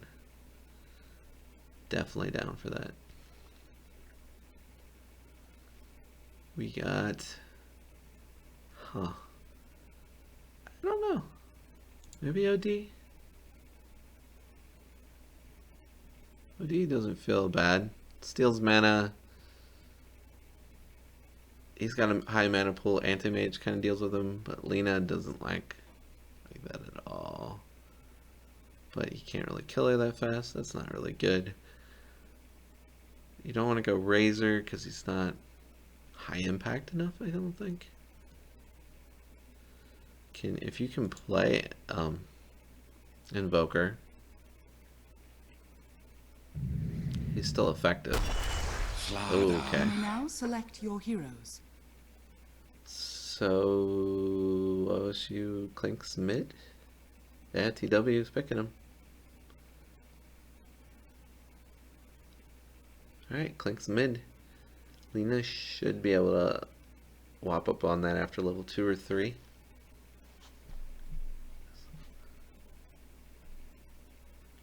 Definitely down for that. We got... I don't know. Maybe OD? OD doesn't feel bad. Steals mana. He's got a high mana pool. Anti-Mage kind of deals with him, but Lina doesn't like that at all. But you can't really kill her that fast. That's not really good. You don't want to go Razor because he's not high impact enough, I don't think. If you can play Invoker, he's still effective. Okay. Now select your heroes. So OSU Clink's mid? Yeah, TW is picking him. Alright, Clink's mid. Lina should be able to whop up on that after level 2 or 3.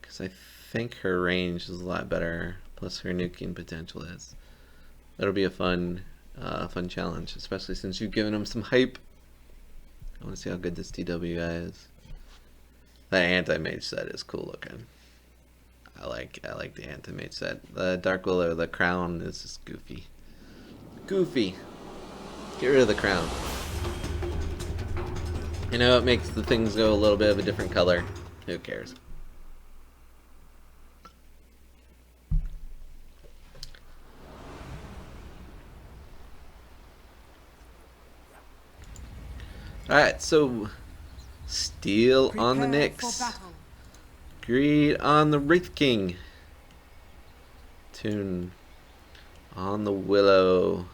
Because I think her range is a lot better, plus her nuking potential is. That'll be a fun challenge, especially since you've given him some hype. I want to see how good this TW guy is. That anti-mage set is cool looking. I like the anti-mage set. The Dark Willow, the crown is just goofy. Goofy. Get rid of the crown. You know, it makes the things go a little bit of a different color. Who cares? Alright, so Steel on the Nyx. Greed on the Wraith King. Tune on the Willow.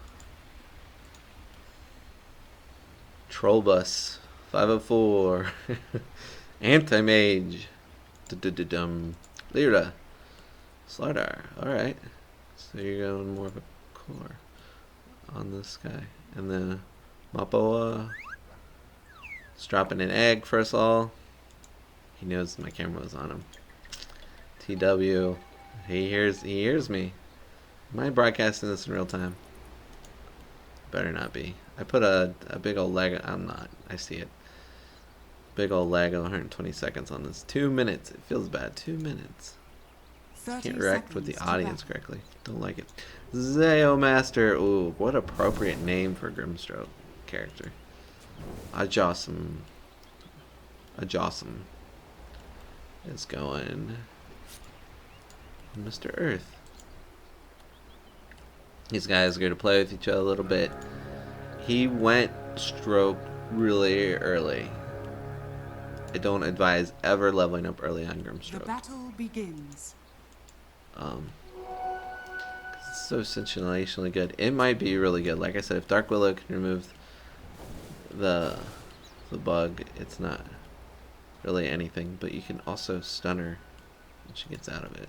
Troll Bus 504. Anti-Mage. Lyra. Slardar. Alright. So you're going more of a core on this guy. And then Mapoa. Just dropping an egg first of all. He knows my camera was on him. TW. He hears me. Am I broadcasting this in real time? Better not be. I put a big old lag. I'm not. I see it. Big old lag of 120 seconds on this. 2 minutes. It feels bad. 2 minutes. Can't react with the audience correctly. Don't like it. Zeo Master. Ooh, what appropriate name for Grimstroke character. Ajawsome is going Mr. Earth. These guys are going to play with each other a little bit. He went stroke really early. I don't advise ever leveling up early on Grimstroke. The battle begins. It's so sensationally good. It might be really good. Like I said, if Dark Willow can remove the bug, it's not really anything, but you can also stun her when she gets out of it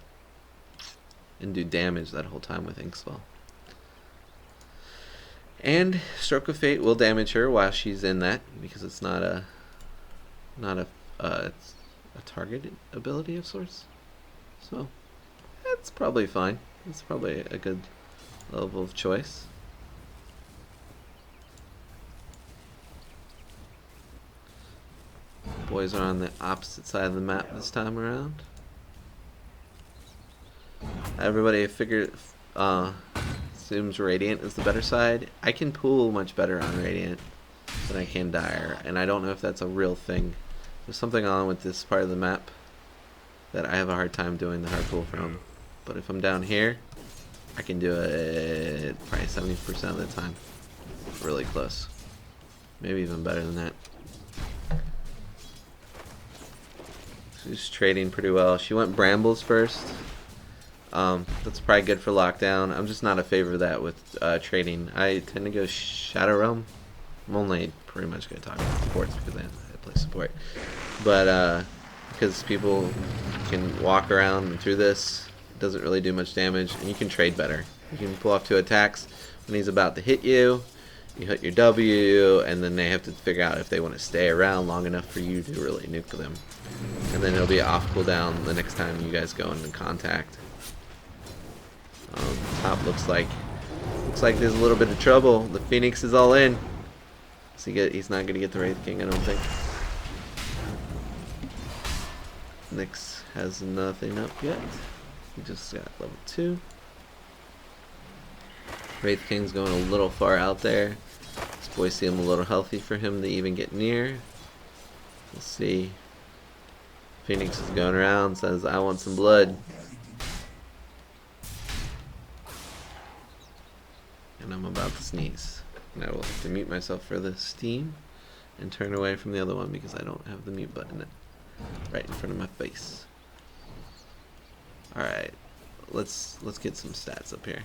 and do damage that whole time with Ink Spell. And Stroke of Fate will damage her while she's in that, because it's not a a targeted ability of sorts. So that's probably fine. It's probably a good level of choice. Boys are on the opposite side of the map this time around. Everybody assumes Radiant is the better side. I can pool much better on Radiant than I can Dire, and I don't know if that's a real thing. There's something on with this part of the map that I have a hard time doing the hard pool from. But if I'm down here, I can do it probably 70% of the time. Really close. Maybe even better than that. She's trading pretty well. She went Brambles first. That's probably good for lockdown. I'm just not a favor of that with trading. I tend to go Shadow Realm. I'm only pretty much going to talk about supports because I play support. But because people can walk around and through this, it doesn't really do much damage, and you can trade better. You can pull off 2 attacks when he's about to hit you. You hit your W, and then they have to figure out if they want to stay around long enough for you to really nuke them. And then it'll be off cooldown the next time you guys go into contact. Top looks like there's a little bit of trouble. The Phoenix is all in. So he's not gonna get the Wraith King, I don't think. Nyx has nothing up yet. He just got level 2. Wraith King's going a little far out there. This boy seems a little healthy for him to even get near. We'll see. Phoenix is going around, says, I want some blood. And I'm about to sneeze. And I will have to mute myself for the steam and turn away from the other one because I don't have the mute button right in front of my face. Alright, let's get some stats up here.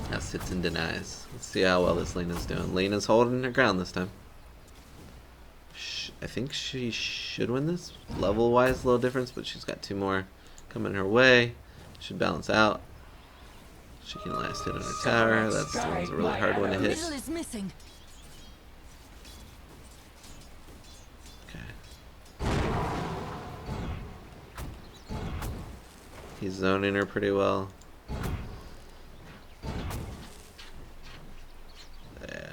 Now sits and denies. Let's see how well this Lena's doing. Lena's holding her ground this time. I think she should win this. Level-wise, a little difference, but she's got 2 more coming her way. Should balance out. She can last hit on her tower. That's a really hard one to hit. Okay. He's zoning her pretty well. Yeah.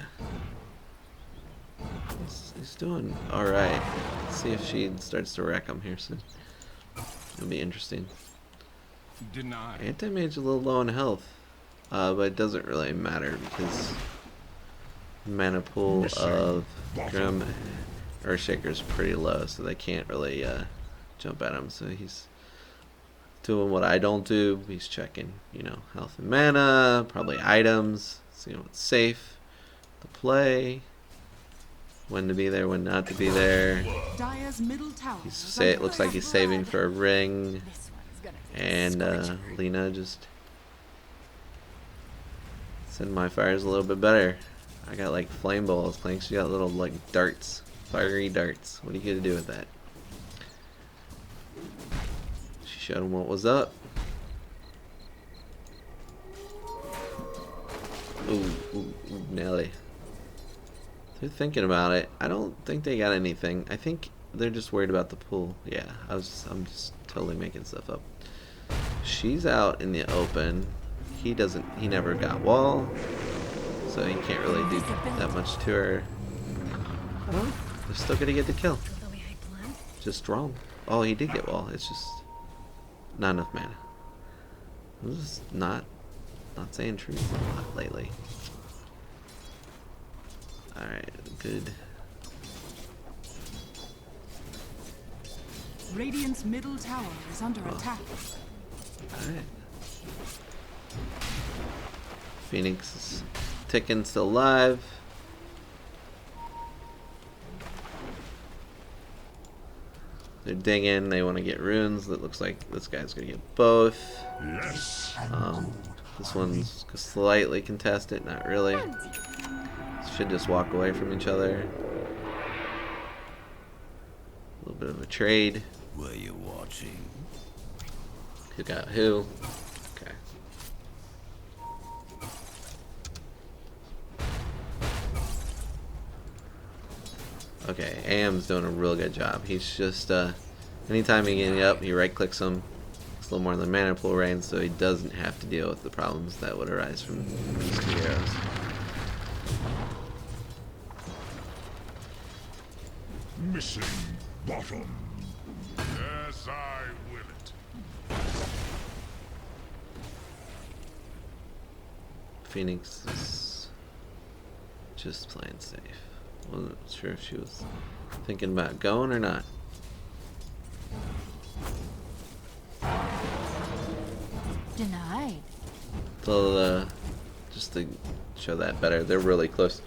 He's doing alright. Let's see if she starts to wreck him here soon. It'll be interesting. Anti-mage a little low on health. But it doesn't really matter because mana pool of Drum Earthshaker is pretty low, so they can't really jump at him. So he's doing what I don't do. He's checking, health and mana, probably items, seeing what's safe to play, when to be there, when not to be there. It looks like he's saving for a ring, and Lena just said my fire's a little bit better. I got like flame balls playing. She got little like darts, fiery darts. What are you gonna do with that? She showed him what was up. Ooh, Nelly. They're thinking about it. I don't think they got anything. I think they're just worried about the pool. Yeah, I'm just totally making stuff up. She's out in the open. He never got wall, so he can't really do that much to her. Oh, they're still gonna get the kill. Just wrong. Oh, he did get wall. It's just not enough mana. I'm just not saying truth a lot lately. Alright, good. Radiant's middle tower is under attack. Alright. Phoenix is ticking, still alive. They're digging, they want to get runes. It looks like this guy's gonna get both. Yes. This one's slightly contested, not really. Should just walk away from each other. A little bit of a trade. Were you watching? Who got who? Okay. Okay, AM's doing a real good job. He's just, anytime he gets up, he right clicks him. It's a little more than mana pool range, so he doesn't have to deal with the problems that would arise from these 2 arrows. Missing bottom. Yes, I will it. Phoenix is just playing safe. Wasn't sure if she was thinking about going or not. Denied. So, just to show that better, they're really close.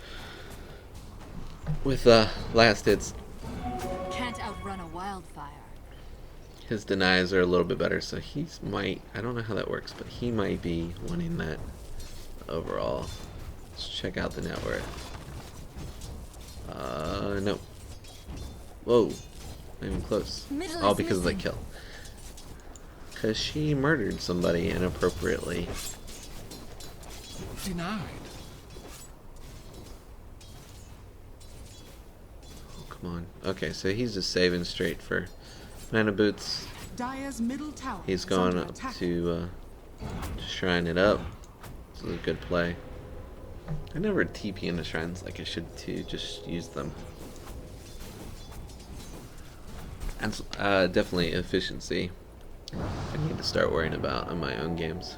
With last hits, Can't outrun a wildfire. his denies are a little bit better, so he's might, I don't know how that works, but he might be winning that overall. Let's check out the net worth. No. Whoa, not even close. Middle All is because of the missing. kill. Because she murdered somebody inappropriately. Denied. Oh, come on. Okay, so he's just saving straight for mana boots. Dire's middle tower He's is going under up attack. to shrine it up. This is a good play. I never TP into shrines like I should too, just use them. And definitely efficiency. I need to start worrying about on my own games.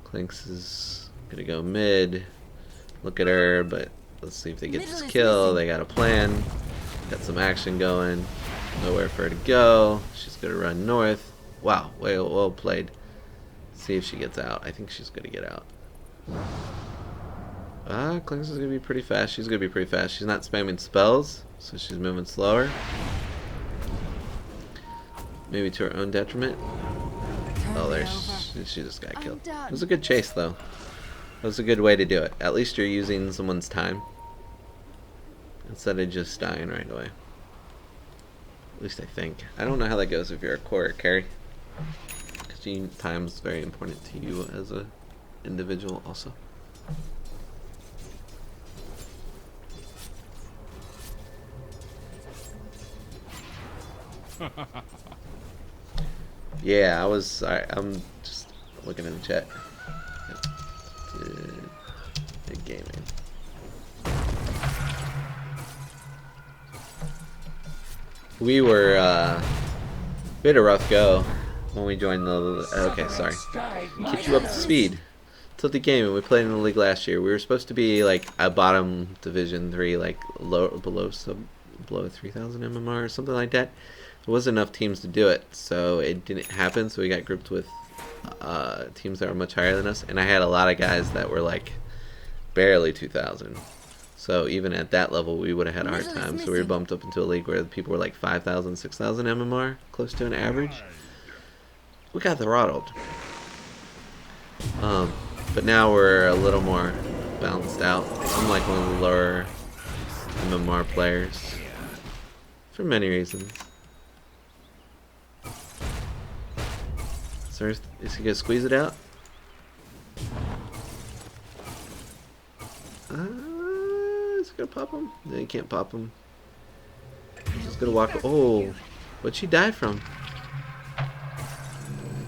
Clinks is gonna go mid. Look at her, but let's see if they get Middle this is kill. missing. They got a plan. Got some action going. Nowhere for her to go. She's gonna run north. Wow, well played. See if she gets out. I think she's gonna get out. Clinks is gonna be pretty fast. She's gonna be pretty fast. She's not spamming spells, so she's moving slower. Maybe to her own detriment. Oh, there she just got killed. done. It was a good chase, though. That was a good way to do it. At least you're using someone's time instead of just dying right away. At least I think. I don't know how that goes if you're a core or carry, because time is very important to you as a individual, also. Yeah, I'm just looking in the chat. Good gaming. We had a rough go when we joined the. Okay, sorry. Get you up to speed. Tilted Gaming. We played in the league last year. We were supposed to be like a bottom Division 3, like below 3,000 MMR or something like that. There wasn't enough teams to do it, so it didn't happen. So we got grouped with teams that were much higher than us, and I had a lot of guys that were like barely 2,000. So even at that level, we would have had a hard time. So we were bumped up into a league where people were like 5,000, 6,000 MMR, close to an average. We got throttled. But now we're a little more balanced out. I'm like one of the lower MMR players for many reasons. So is he gonna squeeze it out? Is he gonna pop him? No, he can't pop him. He's just gonna walk. Oh, what'd she die from?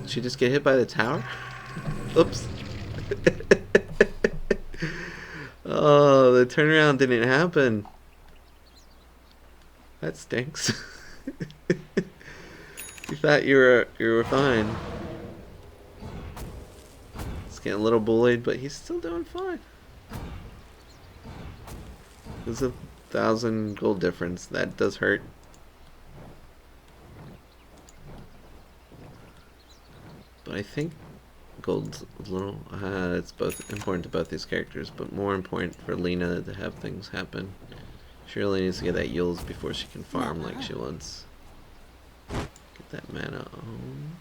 Did she just get hit by the tower? Oops. Oh, the turnaround didn't happen. That stinks. You thought you were fine. He's getting a little bullied, but he's still doing fine. There's 1,000 gold difference. That does hurt. But I think gold's a little. It's both important to both these characters, but more important for Lena to have things happen. She really needs to get that Yules before she can farm like she wants. Get that mana on.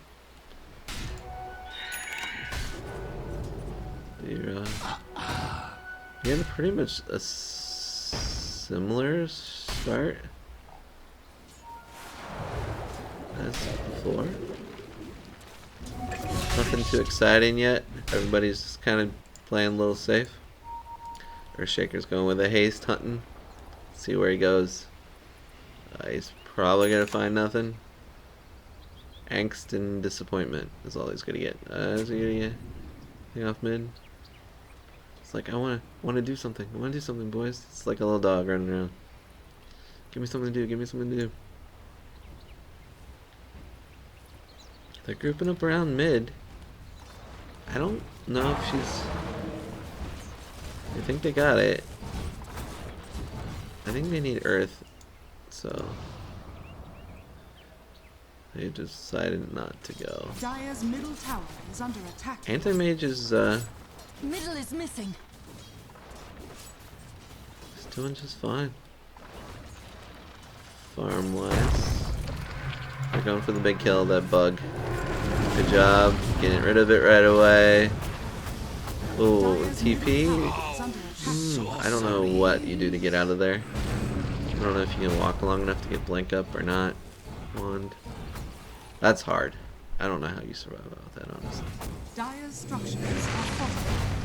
You had pretty much a similar start as before. Nothing too exciting yet. Everybody's just kind of playing a little safe. Earthshaker's going with a haste, hunting. See where he goes. He's probably gonna find nothing. Angst and disappointment is all he's gonna get. Is he gonna get anything off mid? It's like I wanna do something. I wanna do something, boys. It's like a little dog running around. Give me something to do. Give me something to do. They're grouping up around mid. I don't know if she's... I think they got it. I think they need Earth, so they decided not to go. Dire's middle tower is under attack. Anti-Mage is Middle is missing. doing just fine. Farm-wise, they're going for the big kill, that bug. Good job getting rid of it right away. Ooh, TP? I don't know what you do to get out of there. I don't know if you can walk long enough to get blink up or not. Wand. That's hard. I don't know how you survive without that, honestly. Dire's structures are fortified.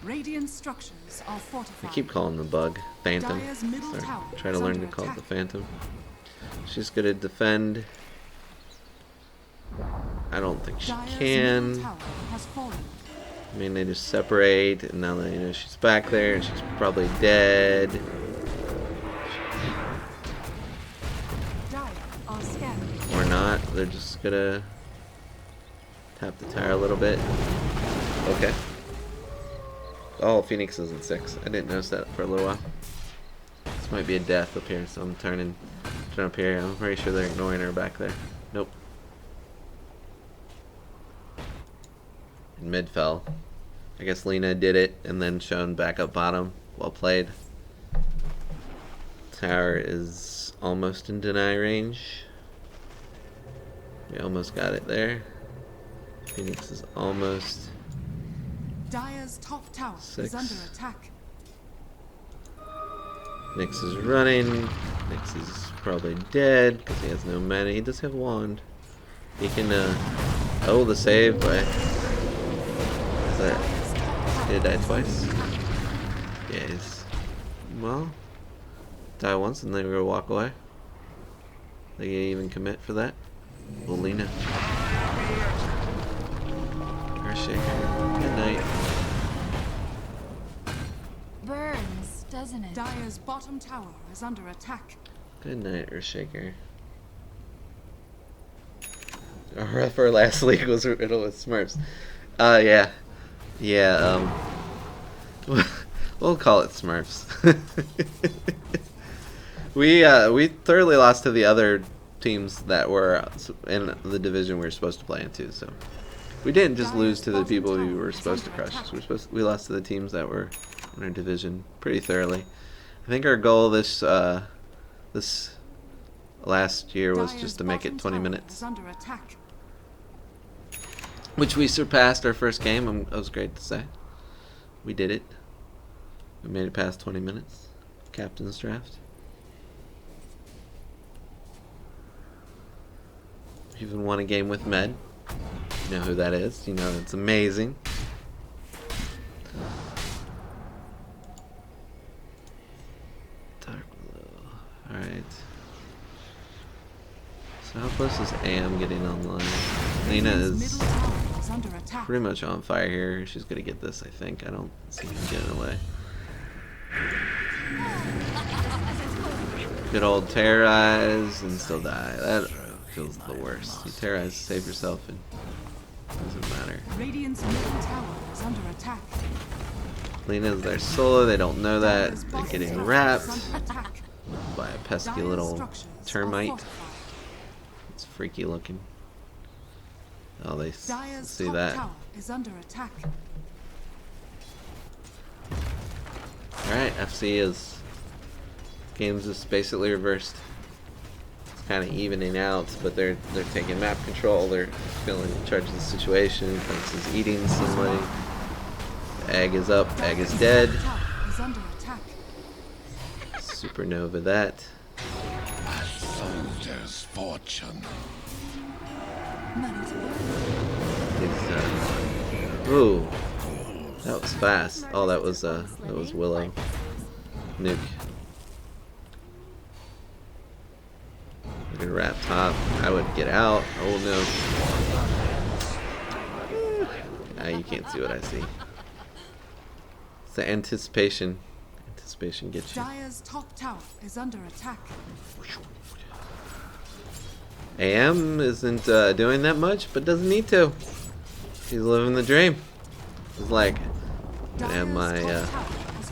Radiant structures are fortified. I keep calling the bug Phantom. Dire's middle Sorry. tower Try to is learn under to call it the attack. Phantom. She's gonna defend. I don't think she Dire's can. middle tower has fallen. I mean, they just separate, and now that you know she's back there, and she's probably dead. Dire are scanning. Or not. They're just gonna tap the tower a little bit. Okay. Oh, Phoenix is in 6. I didn't notice that for a little while. This might be a death up here, so I'm turning up here. I'm pretty sure they're ignoring her back there. Nope. And mid fell. I guess Lena did it and then shown back up bottom. Well played. Tower is almost in deny range. We almost got it there. Phoenix is almost. Dire's top tower 6. is under attack. Nyx is running. Nyx is probably dead because he has no mana. He does have wand. He can oh, the save by did he die twice? Yeah, he's well, die once and then we're gonna walk away. They can't even commit for that. Well, Lena. Earthshaker. Good night. Burns, doesn't it? Dire's bottom tower is under attack. Good night, Earthshaker. Our ref for last league was riddled with Smurfs. Yeah. Yeah, we'll call it Smurfs. We thoroughly lost to the other teams that were in the division we were supposed to play into, so we didn't just lose to the people we were supposed to crush. We lost to the teams that were in our division pretty thoroughly. I think our goal this last year was just to make it 20 minutes, Under attack. which we surpassed our first game. It was great to say. We did it. We made it past 20 minutes. Captain's draft. We even won a game with Med. You know who that is. You know it's amazing. Dark blue. Alright. So how close is AM getting online? Lena is Under attack. pretty much on fire here. She's gonna get this, I think. I don't see him getting away. Good old terrorize and still die. That feels the worst. You terrorize, save yourself, and it doesn't matter. Radiant's middle tower is under attack. Lena's their solo. They don't know that. Dire's They're bottom getting tower is wrapped under attack. by a pesky Dire's little structures are termite. fortified. It's freaky looking. Oh, they Dire's see top that. tower is under attack. Alright, FC is... Games is basically reversed. It's kind of evening out, but they're taking map control. They're feeling in charge of the situation. Prince is eating somebody. Egg is up. Egg is dead. Top tower is under attack. Supernova that. A soldier's fortune. Money to burn. It's, ooh, that was fast. Oh, that was Willow. Nuke. They're gonna wrap top. I would get out. Oh no. Ah, you can't see what I see. It's the anticipation. Anticipation gets you. Dire's top tower is under attack. AM isn't doing that much, but doesn't need to. He's living the dream. He's like, I'm gonna have my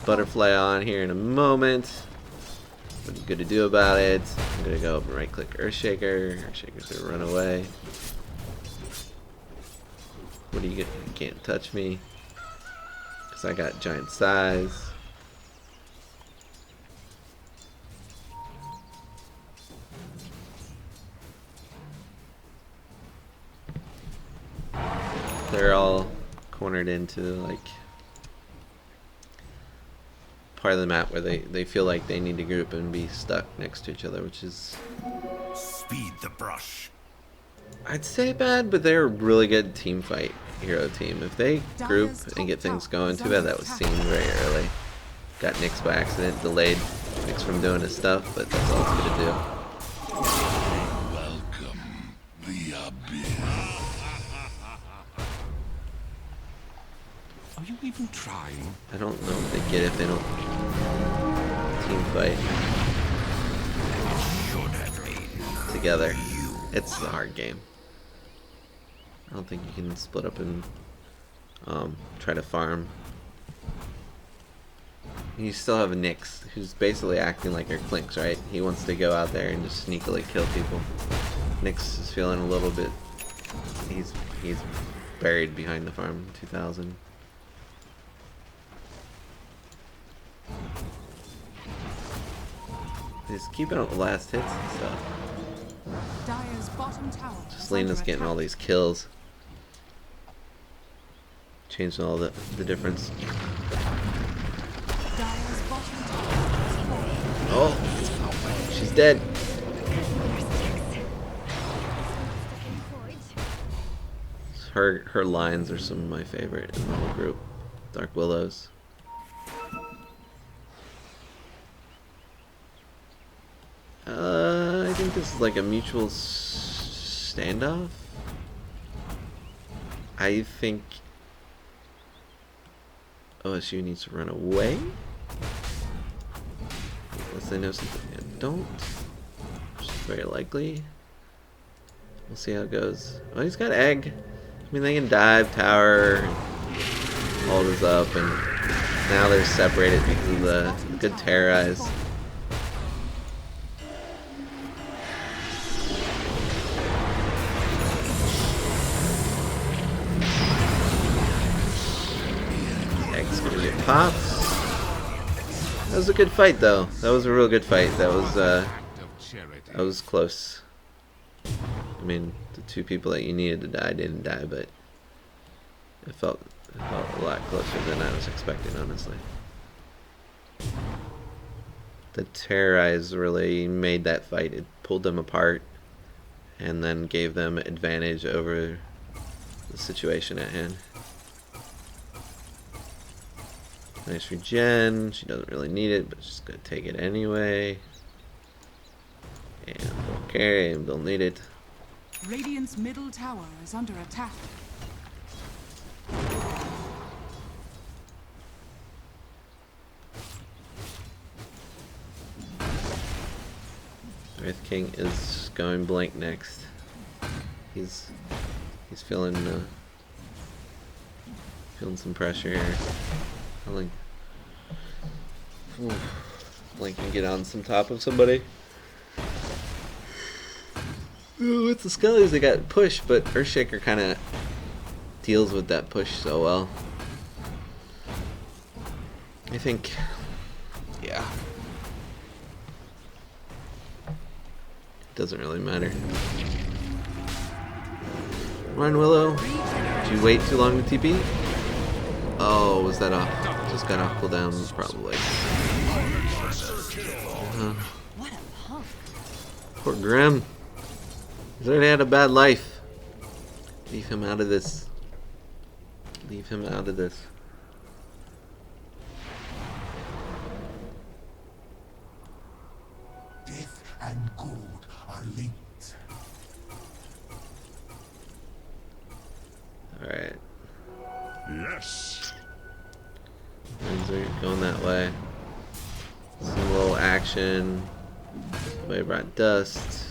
butterfly on here in a moment. What are you gonna do about it? I'm gonna go up and right click Earthshaker. Earthshaker's gonna run away. What are you gonna, you can't touch me. Cause I got giant size. They're all cornered into like part of the map where they feel like they need to group and be stuck next to each other, which is Speed the brush. I'd say bad, but they're a really good team fight hero team. If they group and get things going, too bad that was seen very early. Got Nyx by accident, delayed Nyx from doing his stuff, but that's all it's gonna do. Welcome, the abyss. Are you even trying? I don't know if they get it if they don't team fight Should have been. together. It's a hard game. I don't think you can split up and try to farm. You still have Nyx, who's basically acting like your Clinks, right? He wants to go out there and just sneakily kill people. Nyx is feeling a little bit. He's buried behind the farm. 2000. He's keeping up with last hits and stuff. Dire's bottom tower. Just Lena's getting all these kills. Changing all the difference. Dire's bottom tower. Oh, she's dead. Her lines are some of my favorite in the whole group. Dark Willows. I think this is like a mutual standoff. I think OSU needs to run away. Unless they know something I don't. Which is very likely. We'll see how it goes. Oh, he's got egg. I mean, they can dive, tower, hold us up, and now they're separated because of the good terrorize. Egg's gonna get popped. That was a good fight, though. That was a real good fight. That was close. I mean, the two people that you needed to die didn't die, but it felt a lot closer than I was expecting, honestly. The terrorize really made that fight. It pulled them apart and then gave them advantage over the situation at hand. Nice regen. She doesn't really need it, but she's gonna take it anyway. And they'll carry and they'll need it. Radiant's middle tower is under attack. Wraith King is going blank next. He's feeling some pressure here. Like, Blink can get on some top of somebody. Ooh, with the Skellies, they got pushed, but Earthshaker kind of deals with that push so well. I think, yeah. Doesn't really matter. Run, Willow. Did you wait too long to TP? Oh, was that off? Just got off cooldown, probably. What a punk. Poor Grim. He's already had a bad life. Leave him out of this. Leave him out of this. Death and gold are linked going that way. Some little action. Way brought dust.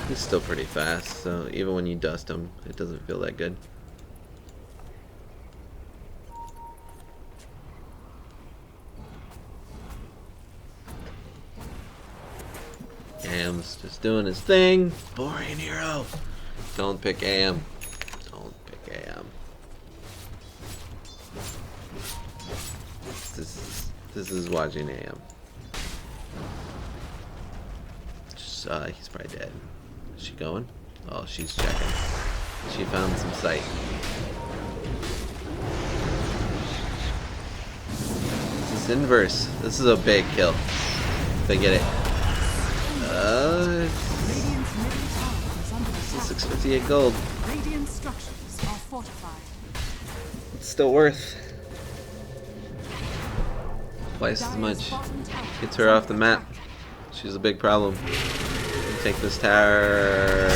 He's still pretty fast, so even when you dust him, it doesn't feel that good. Am's just doing his thing. Boring hero. Don't pick Am. Don't pick Am. This is watching Am. Just, he's probably dead. Is she going? Oh, she's checking. She found some sight. This is inverse. This is a big kill. If they get it. It's 658 gold. Radiant structures are fortified. It's still worth twice as much. Gets her off the map. She's a big problem. Take this tower.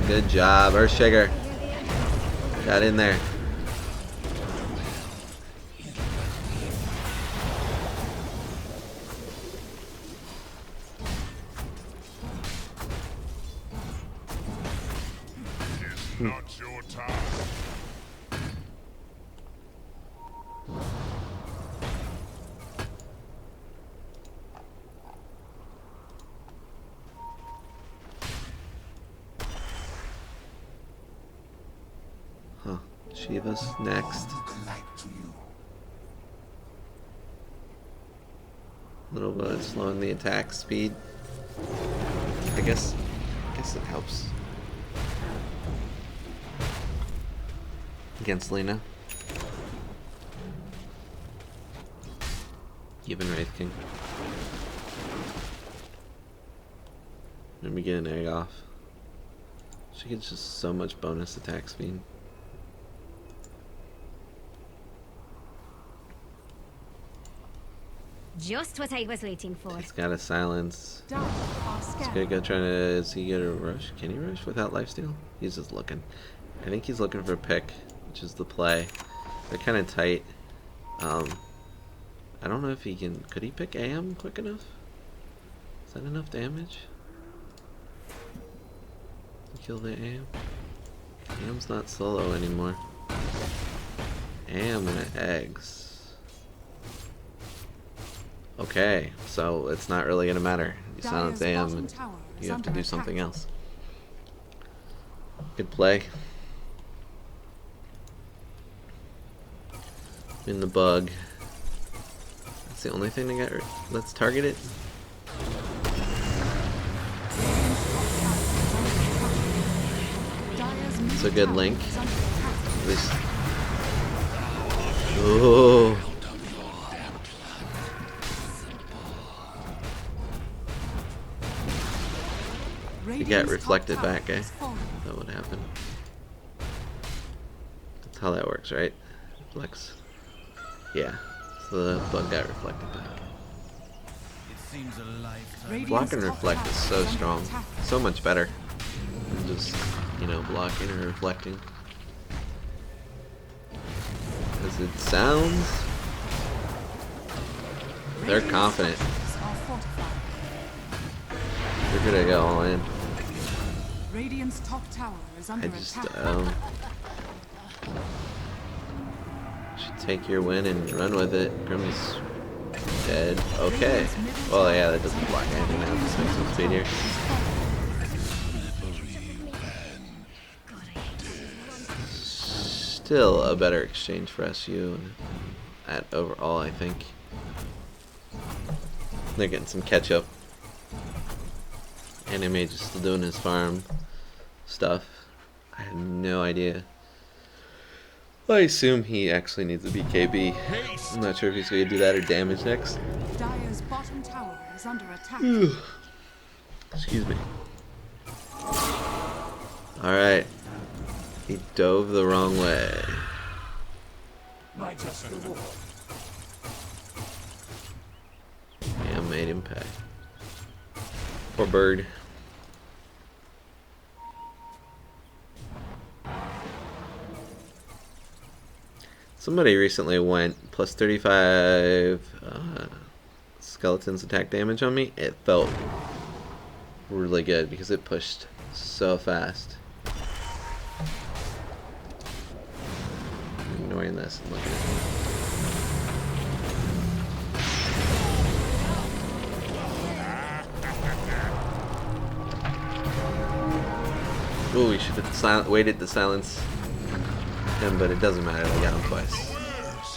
Good job, Earthshaker. Got in there. Not your time. Huh. Shiva's next. A little bit slowing the attack speed. I guess it helps. Against Lena. Even Wraith King. Let me get an egg off. She gets just so much bonus attack speed. Just what I was waiting for. He's got a silence. Dire are He's scattered. gonna go trying to. Is he gonna rush? Can he rush without lifesteal? He's just looking. I think he's looking for a pick, which is the play. They're kind of tight. I don't know if he can. Could he pick AM quick enough? Is that enough damage? To kill the AM? AM's not solo anymore. AM and eggs. Okay, so it's not really gonna matter. You silence Dire's AM bottom and tower is you have to under do something attack. else. Good play. In the bug. That's the only thing they got. Let's target it. Dire's It's a middle good tower link. is under attack. At least. Oh. You get Radiant's reflected top tower back, eh? is falling. That would happen. That's how that works, right? Flex. Yeah. So the bug got reflected back. It seems a lifetime. Radiant's Block and top reflect tower is so under strong. attack. So much better than just, you know, blocking or reflecting. Because it sounds. They're Radiant's confident. structures are fortified. They're gonna go all in. Radiant's top tower is under I just attack. should take your win and run with it. Grimmy's dead. Okay. Well, yeah, that doesn't block anything now. Just makes some speed here. Still a better exchange for SU at overall, I think. They're getting some catch up. Anime just still doing his farm stuff. I have no idea. I assume he actually needs to be KB. I'm not sure if he's going to do that or damage next. Dire's bottom tower is under attack. Excuse me. Alright. He dove the wrong way. Yeah, made him pay. Poor bird. Somebody recently went plus 35 skeletons attack damage on me. It felt really good because it pushed so fast. I'm ignoring this and looking at it. Oh, we should have waited to silence him, but it doesn't matter. I got him twice.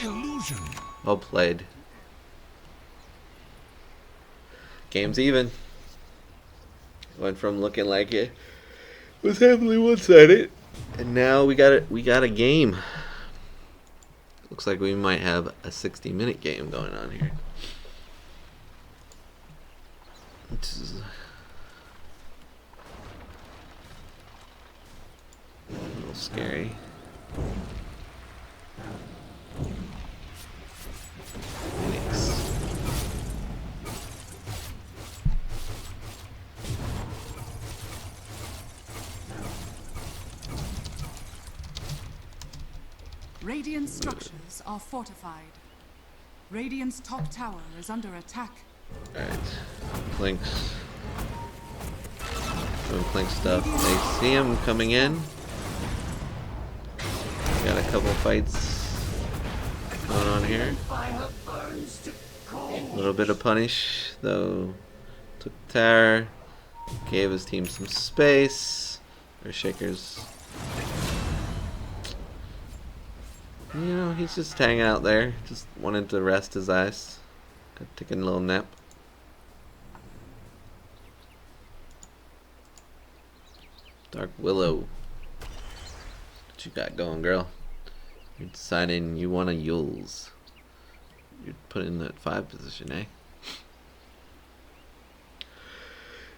Illusion. Well played. Game's even. Went from looking like it was heavily one-sided, and now we got a game. Looks like we might have a 60-minute game going on here. Which is a little scary. Phoenix. Radiant structures are fortified. Radiant's top tower is under attack. Alright. Clinks. Doing Clink stuff. They see him coming in. Got a couple fights going on here. A little bit of punish, though. Took the tower. Gave his team some space. Or Shakers. You know, he's just hanging out there. Just wanted to rest his eyes. Taking a little nap. Dark Willow. What you got going, girl? You're deciding you want a Yules. You're put in that 5 position, eh?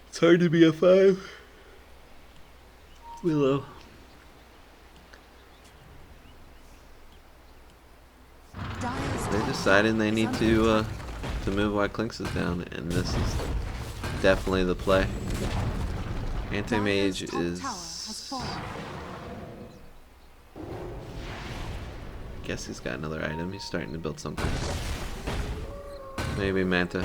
It's hard to be a 5. Willow. They're deciding they need to move while Clinks is down, and this is definitely the play. Anti-mage is... Guess he's got another item. He's starting to build something. Maybe Manta.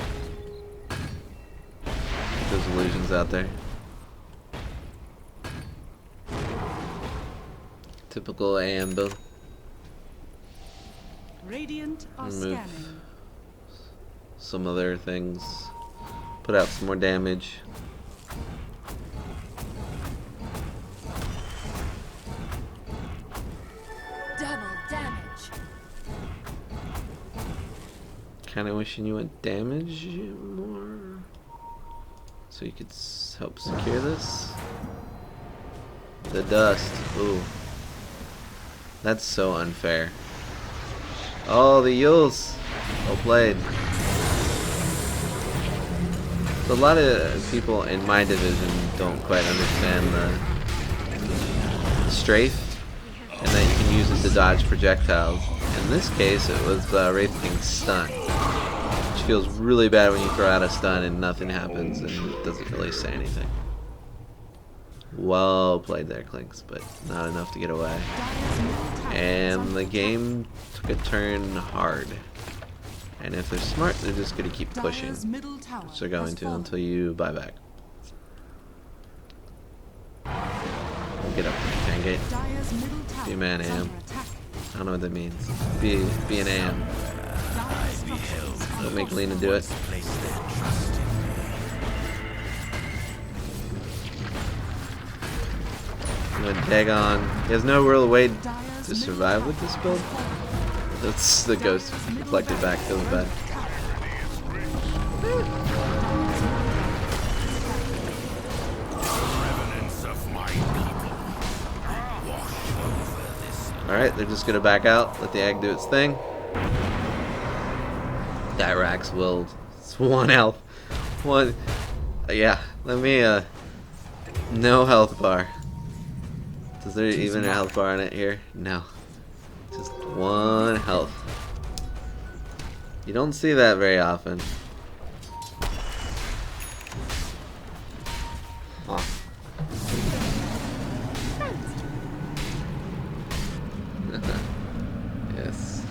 There's illusions out there. Typical AM build. Radiant are Remove scanning. some other things. Put out some more damage. Double damage. Kinda wishing you went damage more. So you could help secure this. The dust. Ooh. That's so unfair. Oh, the Yules. Well played. So a lot of people in my division don't quite understand the strafe, and that you can use it to dodge projectiles. In this case, it was Wraith King's stun, which feels really bad when you throw out a stun and nothing happens and it doesn't really say anything. Well played there, Clinks, but not enough to get away. And the game took a turn hard. And if they're smart, they're just going to keep pushing, which they're going to until you buy back. Get up there, Tangate. Be a man, AM. I don't know what that means. Be an AM. Don't make Lena do it. I'm gonna Dagon. He has no real way to survive with this build. That's the ghost reflected back, feels bad. Alright, they're just gonna back out, let the egg do its thing. That Rax will. It's 1 health. Yeah, let me, no health bar. Is there even a health bar on it here? No. Just 1 health. You don't see that very often. Huh. Yes.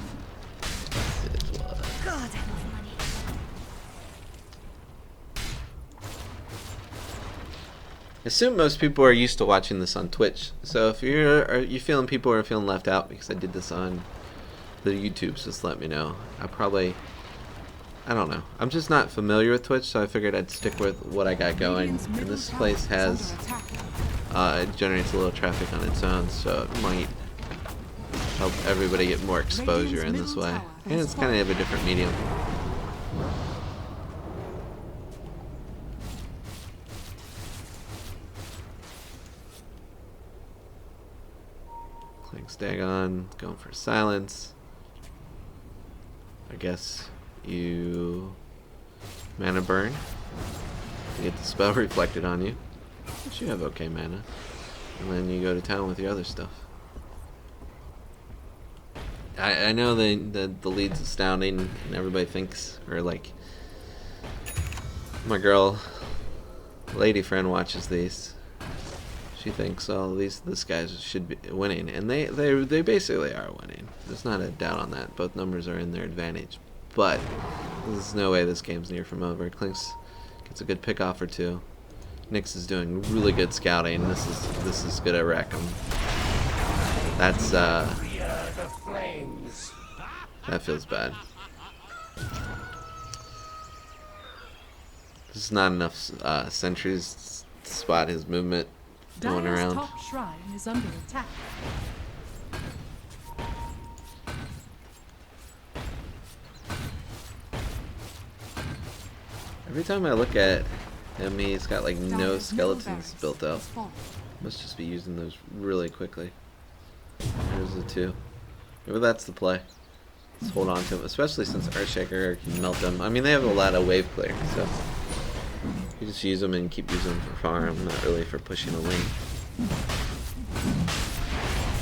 assume most people are used to watching this on Twitch. So if are you feeling people are feeling left out because I did this on the YouTubes, just let me know. I don't know. I'm just not familiar with Twitch, so I figured I'd stick with what I got going. And this place has it generates a little traffic on its own, so it might help everybody get more exposure in this way. And it's kind of a different medium. Clanks Dagon, going for silence. I guess you mana burn to get the spell reflected on you. But you have okay mana. And then you go to town with your other stuff. I know the lead's astounding and everybody thinks, or like my girl lady friend watches these. She thinks, oh, this guys should be winning, and they basically are winning. There's not a doubt on that. Both numbers are in their advantage, but there's no way this game's near from over. Clinks gets a good pick off or two. Nyx is doing really good scouting. This is gonna wreck him. That's that feels bad. There's not enough sentries to spot his movement going Dire's around. top shrine is under attack. Every time I look at him, he's got like no Dire's skeletons middle barracks built up. has fallen. Must just be using those really quickly. There's the two. Maybe that's the play. Let's hold on to him, especially since Earthshaker can melt them. I mean, they have a lot of wave clear, so you just use them and keep using them for farm, not really for pushing a lane.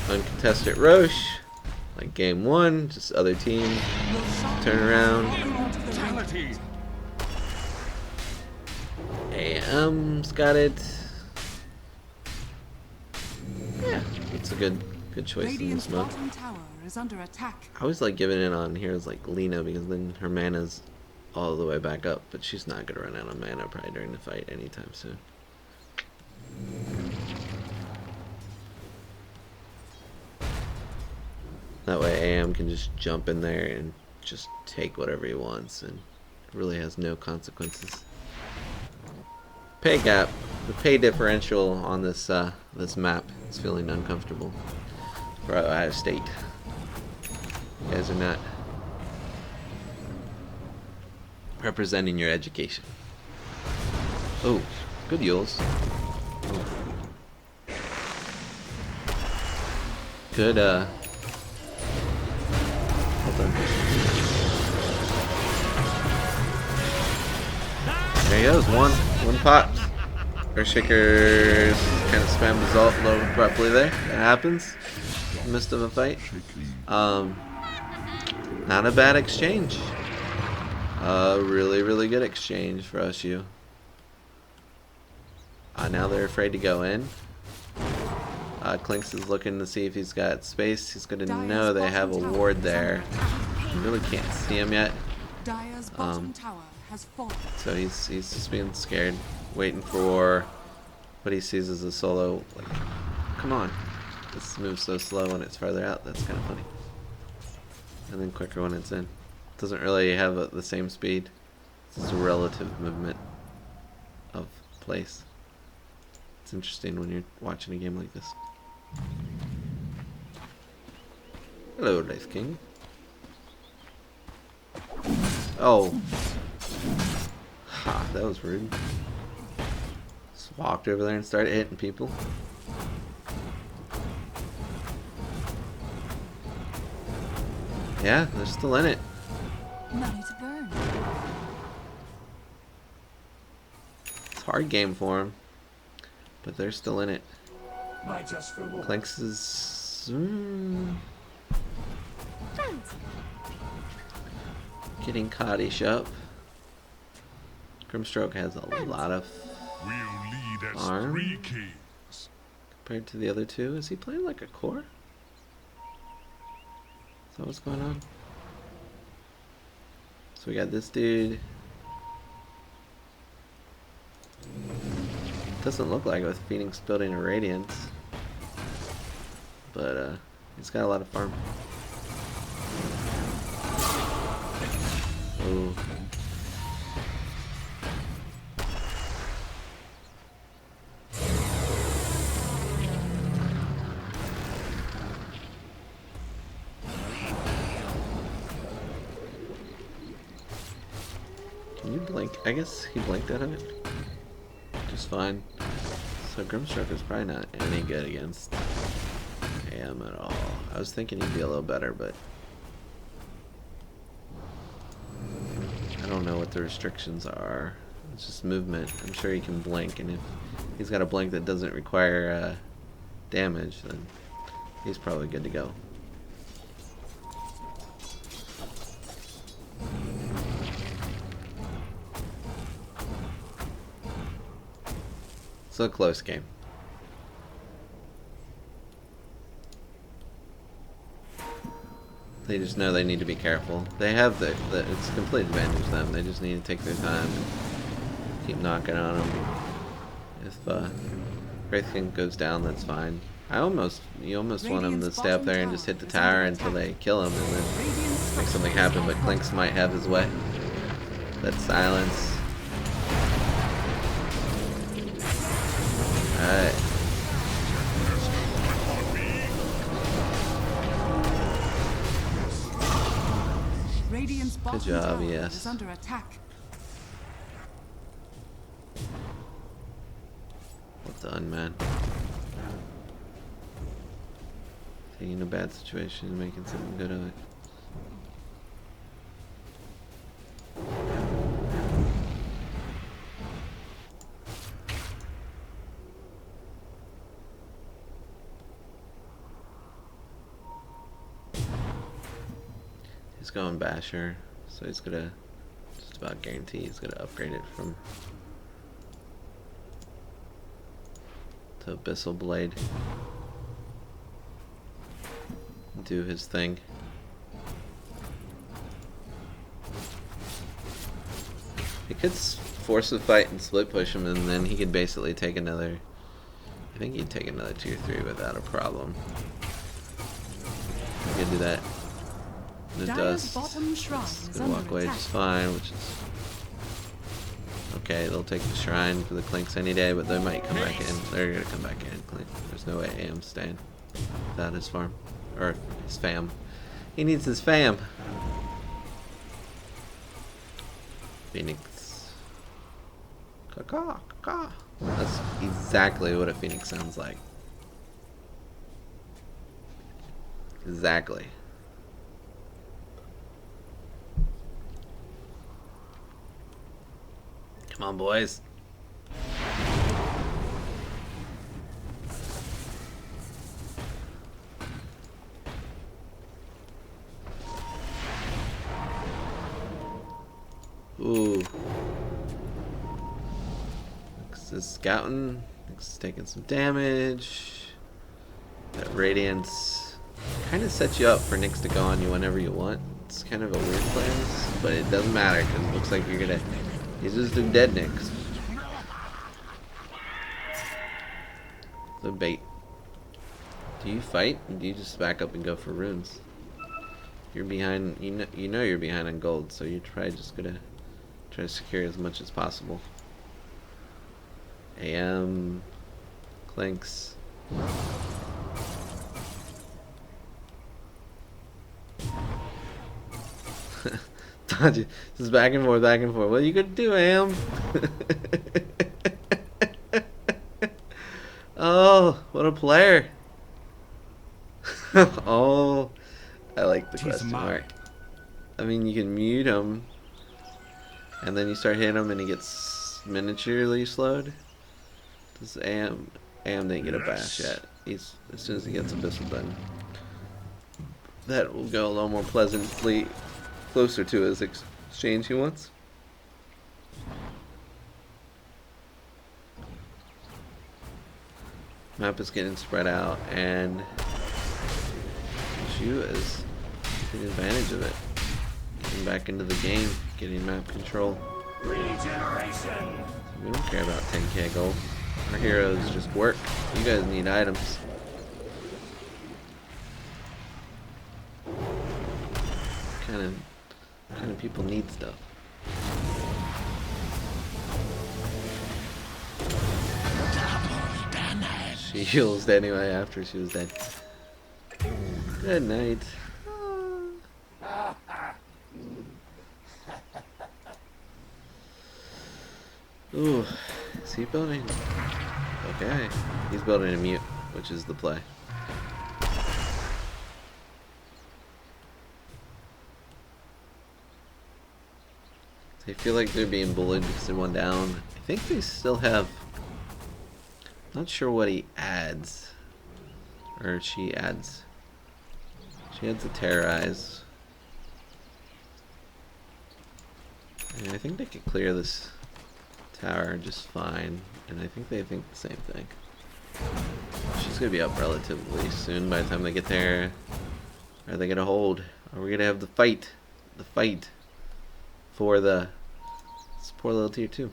Uncontested Roche, like game one, just other team turn around. AM's got it. Yeah, it's a good choice in Radiant's this mode. bottom tower is under attack. I always like giving it on here as like Lena because then her mana's all the way back up, but she's not gonna run out of mana probably during the fight anytime soon. That way AM can just jump in there and just take whatever he wants and really has no consequences. Pay gap, the pay differential on this this map is feeling uncomfortable for Ohio State. You guys are not representing your education. Oh, good Yules. Good, hold on. There he goes, one pot. Earthshaker's kind of spammed his ult a little abruptly there. That happens. In the midst of a fight. Not a bad exchange. Really good exchange for OSU. Now they're afraid to go in. Clinks is looking to see if he's got space. He's gonna know they have a ward there. You really can't see him yet. Dire's bottom tower has fallen. So he's just being scared, waiting for what he sees as a solo. Like, come on, this moves so slow when it's farther out. That's kind of funny. And then quicker when it's in. Doesn't really have the same speed. It's a relative movement of place. It's interesting when you're watching a game like this. Hello, Dice King. Oh. Ha, that was rude. Just walked over there and started hitting people. Yeah, they're still in it. Money to burn. It's a hard game for them, but they're still in it. Clanks is getting cottish up. Grimstroke has a lot of We'll lead as Arm. 3 kings. compared to the other two. Is he playing like a core? Is that what's going on? So we got this dude. Doesn't look like it with Phoenix building a Radiance. But he's got a lot of farm. Ooh. Can you blink? I guess he blinked out of it. Just fine. So Grimstroke is probably not any good against AM at all. I was thinking he'd be a little better, but I don't know what the restrictions are. It's just movement. I'm sure he can blink, and if he's got a blink that doesn't require damage, then he's probably good to go. It's a close game. They just know they need to be careful. They have it's a complete advantage to them. They just need to take their time and keep knocking on them. If Wraith King goes down, that's fine. You almost want him to stay up there and just hit the tower until they kill him and then make something happen, but Clinks might have his way. That silence. Alright. Good job, yes. Is under attack. Well done, man. Taking a bad situation and making something good of it. He's going Basher, so he's gonna just about guarantee he's gonna upgrade it from to Abyssal Blade. Do his thing. He could force a fight and split push him, and then he could basically take another. I think he'd take another 2 or 3 without a problem. He could do that. The dust. Gonna walk away just fine, which is okay. They'll take the shrine for the Clinks any day, but they might come back in. They're gonna come back in. Clink. There's no way AM's staying without his farm or his fam. He needs his fam. Phoenix. Caw, caw. That's exactly what a Phoenix sounds like. Exactly. Come on, boys. Ooh. Next is scouting. Next is taking some damage. That Radiance kind of sets you up for Nyx to go on you whenever you want. It's kind of a weird plan, but it doesn't matter because it looks like you're gonna. He's just doing dead Nyx. The bait. Do you fight? Or do you just back up and go for runes? You're behind. You know you're behind on gold, so you're probably just gonna try to secure as much as possible. AM Clinks. Dodge. Just back and forth, back and forth. What are you gonna do, AM? Oh, what a player! Oh, I like the question mark. I mean, you can mute him, and then you start hitting him, and he gets miniaturely slowed. Does AM didn't get a bash yet. He's as soon as he gets Abyssal done, that will go a little more pleasantly closer to his exchange he wants. Map is getting spread out, and OSU is taking advantage of it. Getting back into the game, getting map control. Regeneration. We don't care about 10k gold. Our heroes just work. You guys need items. What kind of people need stuff? She heals anyway after she was dead. Good night. Ooh, is he building? Okay, he's building a mute, which is the play. They feel like they're being bullied because they're one down. I think they still have... Not sure what he adds. Or she adds. She adds a terrorize. And I think they could clear this tower just fine. And I think they think the same thing. She's gonna be up relatively soon by the time they get there. Are they gonna hold? Are we gonna have the fight? The fight for the... This poor little tier 2.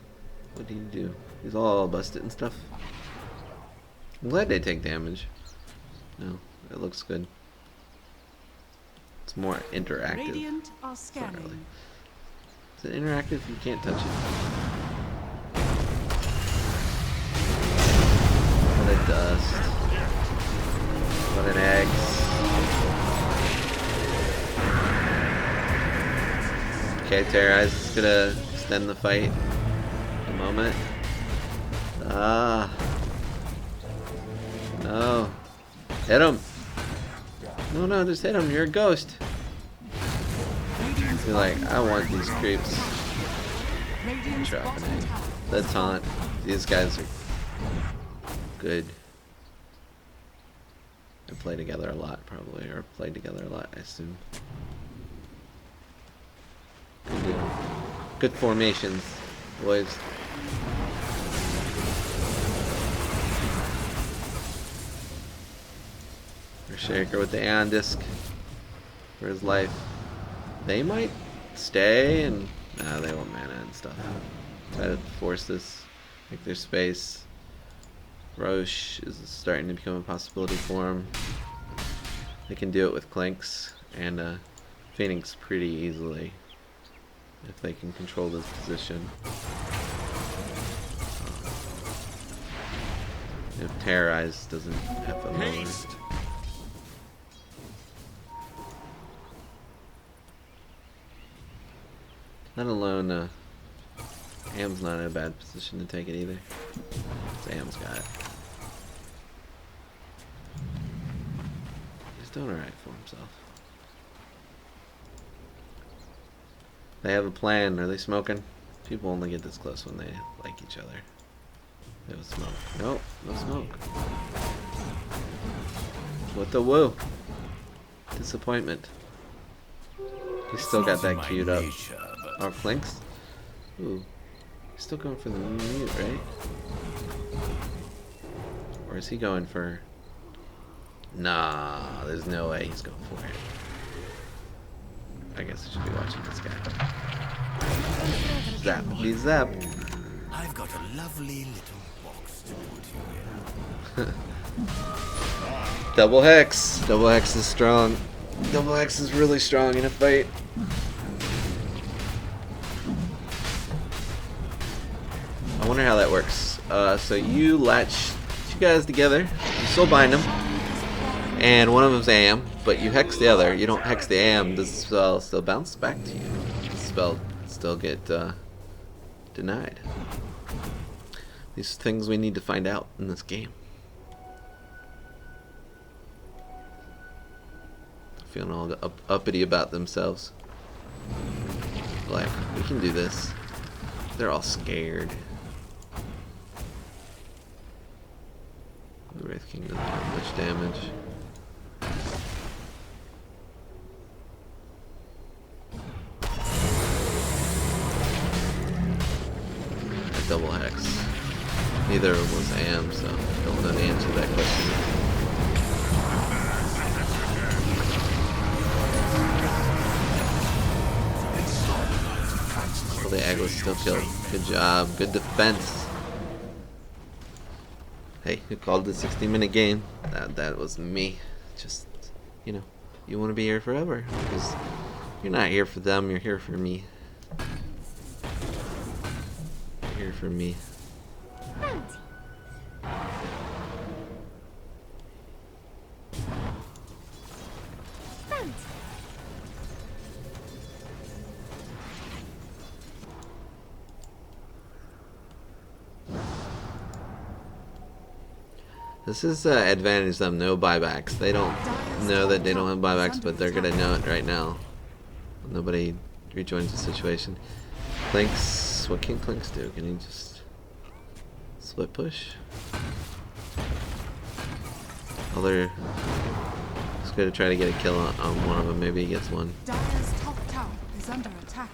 What do you do? He's all busted and stuff. I'm glad they take damage. No, it looks good. It's more interactive. Radiant are It's not really. scanning. Is it interactive? You can't touch it. What a dust. What an eggs. Okay, Terrorize is gonna extend the fight a moment. Ah. No. Hit him. No, just hit him. You're a ghost. Be like, I want these creeps. Radiant's Dropping bottom it. tower. The taunt. These guys are good. They play together a lot, probably, or play together a lot, I assume. Good deal. Good formations, boys. Shaker with the Aeon Disc for his life. They might stay and... Nah, they won't mana and stuff. Try to force this. Make their space. Roche is starting to become a possibility for him. They can do it with Clinks and Phoenix pretty easily. If they can control this position. If Terrorize doesn't have a lower. Let alone, Am's not in a bad position to take it either. Sam's got it. He's doing alright for himself. They have a plan. Are they smoking? People only get this close when they like each other. They have smoke. Nope, no smoke. What the woo? Disappointment. He's still got that queued up. Our flanks? Ooh. He's still going for the mute, right? Or is he going for... Nah, there's no way he's going for it. I guess I should be watching this guy. Zappity zap. I've got a lovely little box to put you in. Double Hex. Double Hex is strong. Double Hex is really strong in a fight. I wonder how that works. So you latch two guys together, you still bind them, and one of them's AM, but you hex the other. You don't hex the AM, does the spell still bounce back to you? Does the spell still get denied? These things we need to find out in this game. Feeling all uppity about themselves. Like, we can do this. They're all scared. The Wraith King doesn't have much damage. A double hex. Neither of them was AM, so don't know the answer to that question. Well, the Ag was still killed. Good job. Good defense. Hey, who called the 60-minute game? That was me. Just, you know, you want to be here forever because you're not here for them. You're here for me. You're here for me. Bounty. Bounty. This is advantage of them, no buybacks. They don't know that they don't have buybacks, but they're gonna know it right now. Nobody rejoins the situation. Clinks, what can Clinks do? Can he just split push? Oh, they're just gonna try to get a kill on one of them. Maybe he gets one. Dire's top tower is under attack.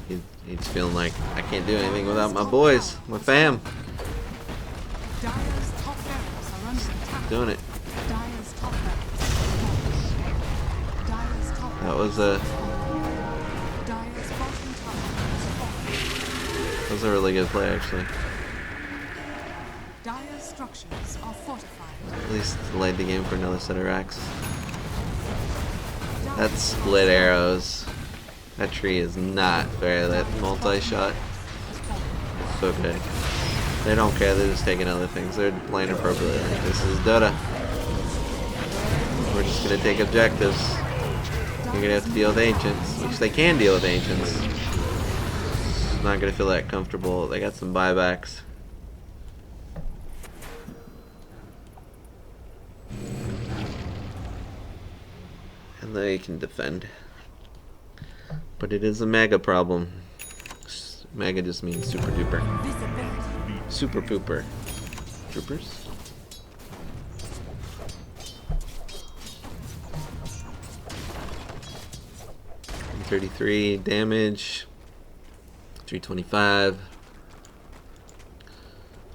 He's feeling like I can't do anything without my boys, my fam. Dire's top barracks are under attack. Doing it. Dire's top barracks are falling. Dire's top That was a Dire's bottom tower is falling. really good play actually. Dire's structures are fortified. At least delayed the game for another set of racks. That split arrows. That tree is not fair. That multi-shot is so good. They don't care. They're just taking other things. They're playing appropriately. Like, this is Dota. We're just gonna take objectives. You're gonna have to deal with ancients, which they can deal with ancients. It's not gonna feel that comfortable. They got some buybacks. And they can defend. But it is a mega problem. Mega just means super duper. Super pooper. Troopers? $33 damage. 325.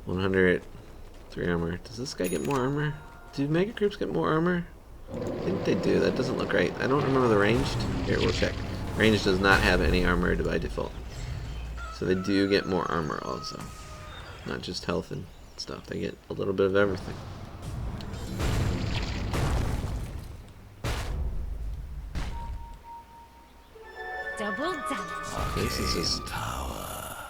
100. 3 armor. Does this guy get more armor? Do mega groups get more armor? I think they do. That doesn't look right. I don't remember the ranged. Here, we'll check. Ranged does not have any armor by default. So they do get more armor also. Not just health and stuff. They get a little bit of everything. Double damage. This is just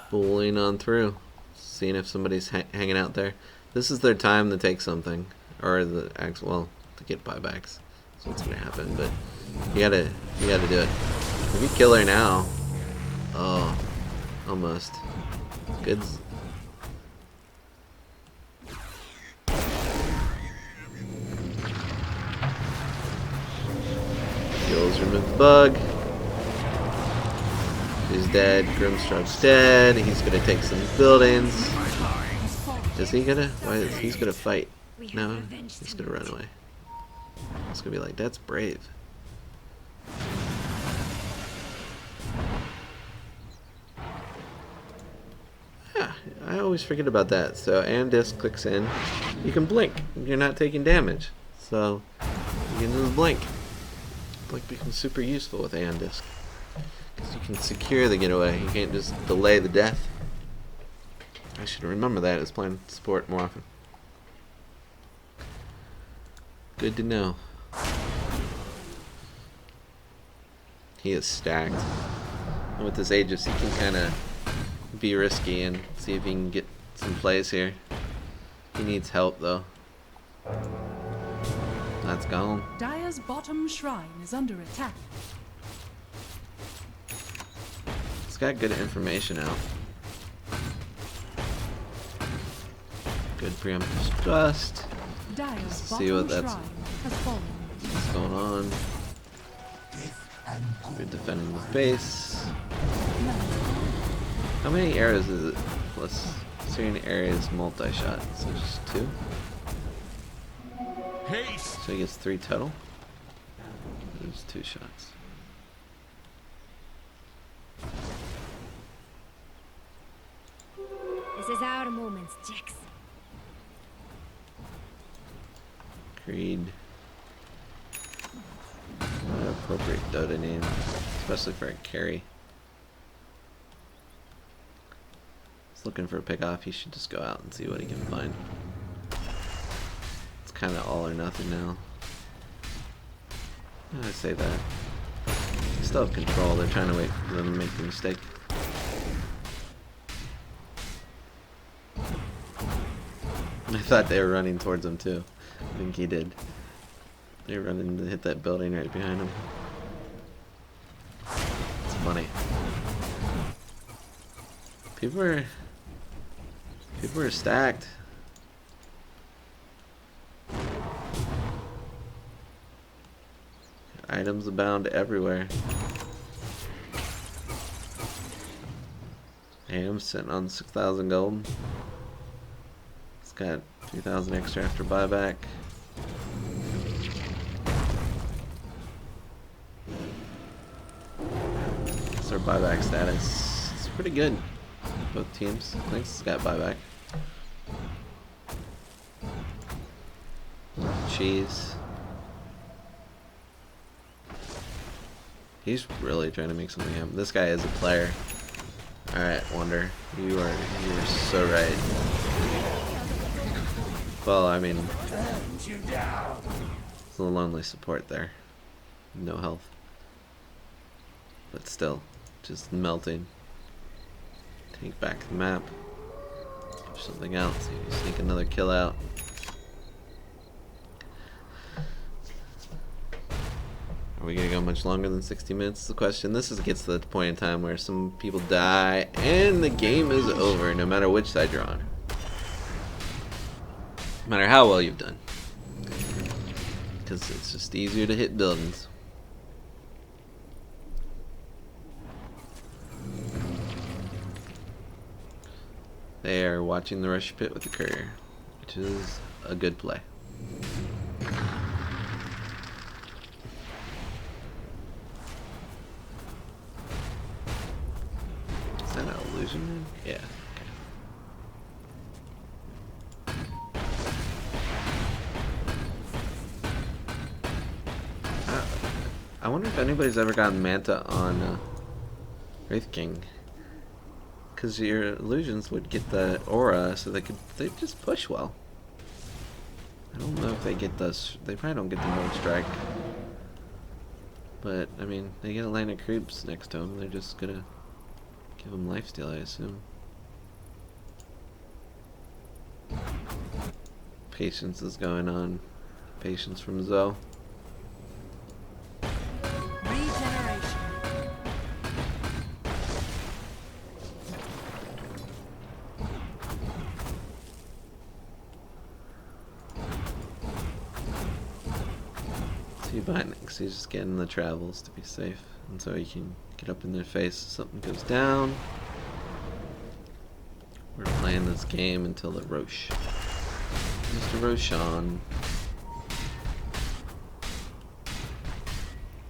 bullying on through. Seeing if somebody's hanging out there. This is their time to take something. Or well, to get buybacks. That's what's gonna happen, but you gotta do it. If you kill her now, oh, almost. Good. Kills remove the bug. He's dead. Grimstroke's dead. He's gonna take some buildings. Is he gonna? Why is he's gonna fight? No, he's gonna run away. It's gonna be like, that's brave. Yeah, I always forget about that. So Andisk clicks in. You can blink. You're not taking damage. So you can just blink. Blink becomes super useful with Andisk. Because you can secure the getaway. You can't just delay the death. I should remember that as playing sport more often. Good to know. He is stacked. And with this Aegis, he can kind of be risky and see if he can get some plays here. He needs help though. That's gone. Dire's bottom shrine is under attack. It's got good information out. Good preemptive trust. Dire's See what bottom that's shrine has fallen. what's going on. We're defending the base. How many arrows is it? Plus, certain areas multi-shot, so just 2. Haste! So he gets 3 total. There's 2 shots. This is our moment, Jax. Creed. Not an appropriate Dota name, especially for a carry. He's looking for a pick-off. He should just go out and see what he can find. It's kind of all or nothing now. I'd say that. They still have control. They're trying to wait for them to make the mistake. I thought they were running towards him too. I think he did. They were running to hit that building right behind him. It's funny. People are stacked. Items abound everywhere. Hey, I'm sitting on 6,000 gold. It's got 2,000 extra after buyback. That's their buyback status. It's pretty good. Both teams. Thanks, got buyback. Cheese. He's really trying to make something happen. This guy is a player. Alright, Wonder. You are so right. Well, I mean, it's a lonely support there. No health. But still, just melting. Take back the map. Push something else. See if you sneak another kill out. Are we gonna go much longer than 60 minutes? Is the question. This gets to the point in time where some people die and the game is over, no matter which side you're on. No matter how well you've done. Because it's just easier to hit buildings. They are watching the rush pit with the courier, which is a good play. Is that an illusion? Yeah. Okay. I wonder if anybody's ever gotten Manta on Wraith King. Because your illusions would get the aura, so they just push well. I don't know if they get this. They probably don't get the Mold Strike. But I mean, they get a line of creeps next to them. They're just gonna give them lifesteal, I assume. Patience is going on. Patience from Zoe. Bindings. He's just getting the travels to be safe, and so he can get up in their face if something goes down. We're playing this game until the Roche. Mr. Roshan.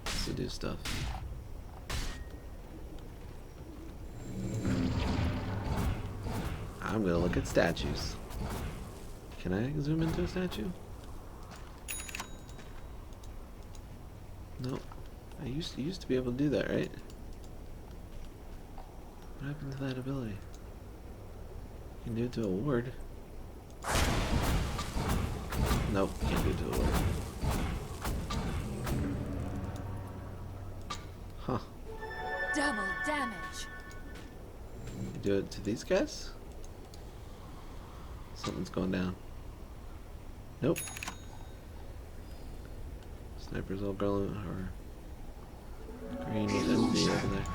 Has to do stuff. I'm gonna look at statues. Can I zoom into a statue? Nope. I used to be able to do that, right? What happened to that ability? You can do it to a ward. Nope, can't do it to a ward. Huh. Double damage. You do it to these guys? Something's going down. Nope. Sniper's all green or green with envy over there.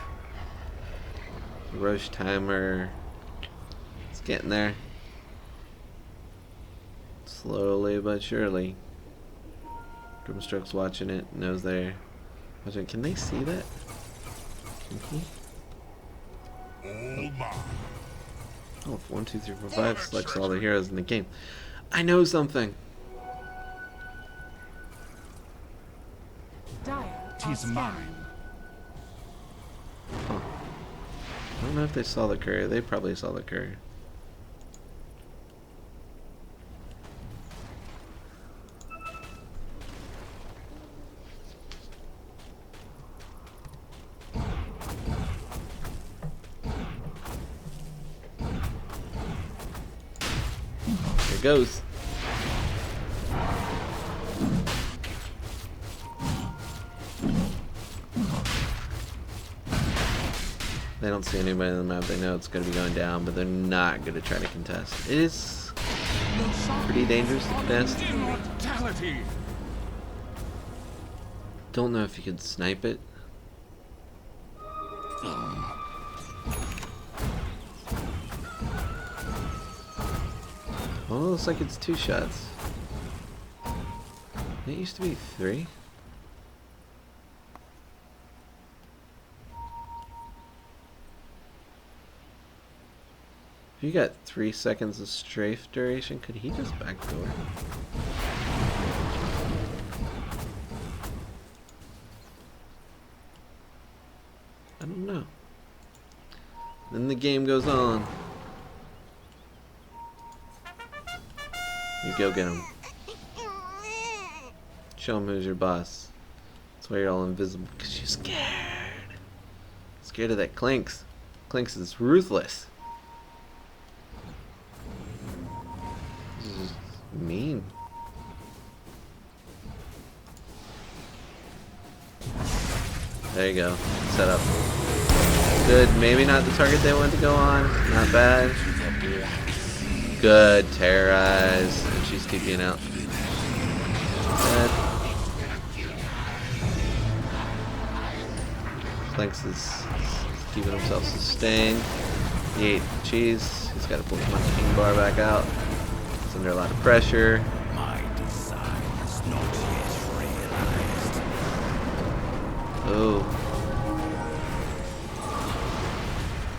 Roche timer. It's getting there. Slowly but surely. Grimstroke's watching it, knows they're watching. Can they see that? Can he? All mine. Oh, 1, 2, 3, 4, 5 selects all the heroes in the game. I know something. Tis mine. Huh. I don't know if they saw the courier. They probably saw the courier. it goes. They don't see anybody on the map. They know it's going to be going down, but they're not going to try to contest. It is pretty dangerous to contest. Immortality. Don't know if you could snipe it. Well, it looks like it's 2 shots. It used to be 3. If you got 3 seconds of strafe duration, could he just backdoor? I don't know. Then the game goes on. You go get him. Show him who's your boss. That's why you're all invisible, because you're scared. Scared of that Clinks. Clinks is ruthless. This is mean. There you go. Set up. Good. Maybe not the target they wanted to go on. Not bad. Good. Terrorize. And she's TPing out. Dead. Clinks is keeping himself sustained. He ate cheese. He's got to pull my king bar back out. He's under a lot of pressure. My design is not yet realized. Oh.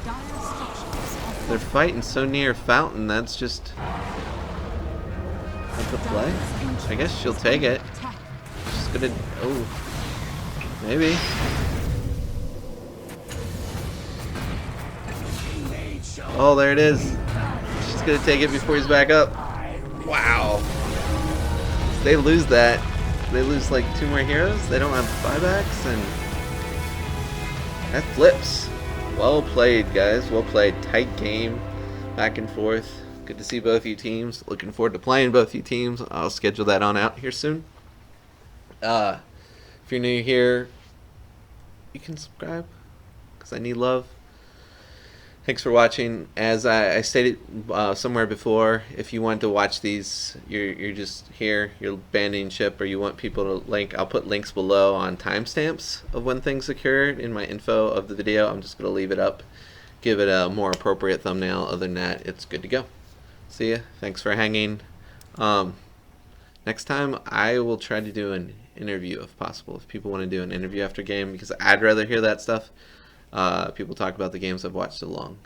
Dire structures are They're fighting so near Fountain, that's just that's the play. I guess she'll take it. attack. She's gonna maybe. Oh, there it is. She's gonna take it before he's back up. Wow. If they lose that, they lose like 2 more heroes. They don't have buybacks, and that flips. Well played, guys. Well played. Tight game. Back and forth. Good to see both you teams. Looking forward to playing both you teams. I'll schedule that on out here soon. If you're new here, you can subscribe, because I need love. Thanks for watching. As I stated somewhere before, if you want to watch these, you're just here, you're abandoning ship, or you want people to link, I'll put links below on timestamps of when things occurred in my info of the video. I'm just going to leave it up, give it a more appropriate thumbnail. Other than that, it's good to go. See ya. Thanks for hanging. Next time, I will try to do an interview if possible. If people want to do an interview after game, because I'd rather hear that stuff. People talk about the games I've watched so long.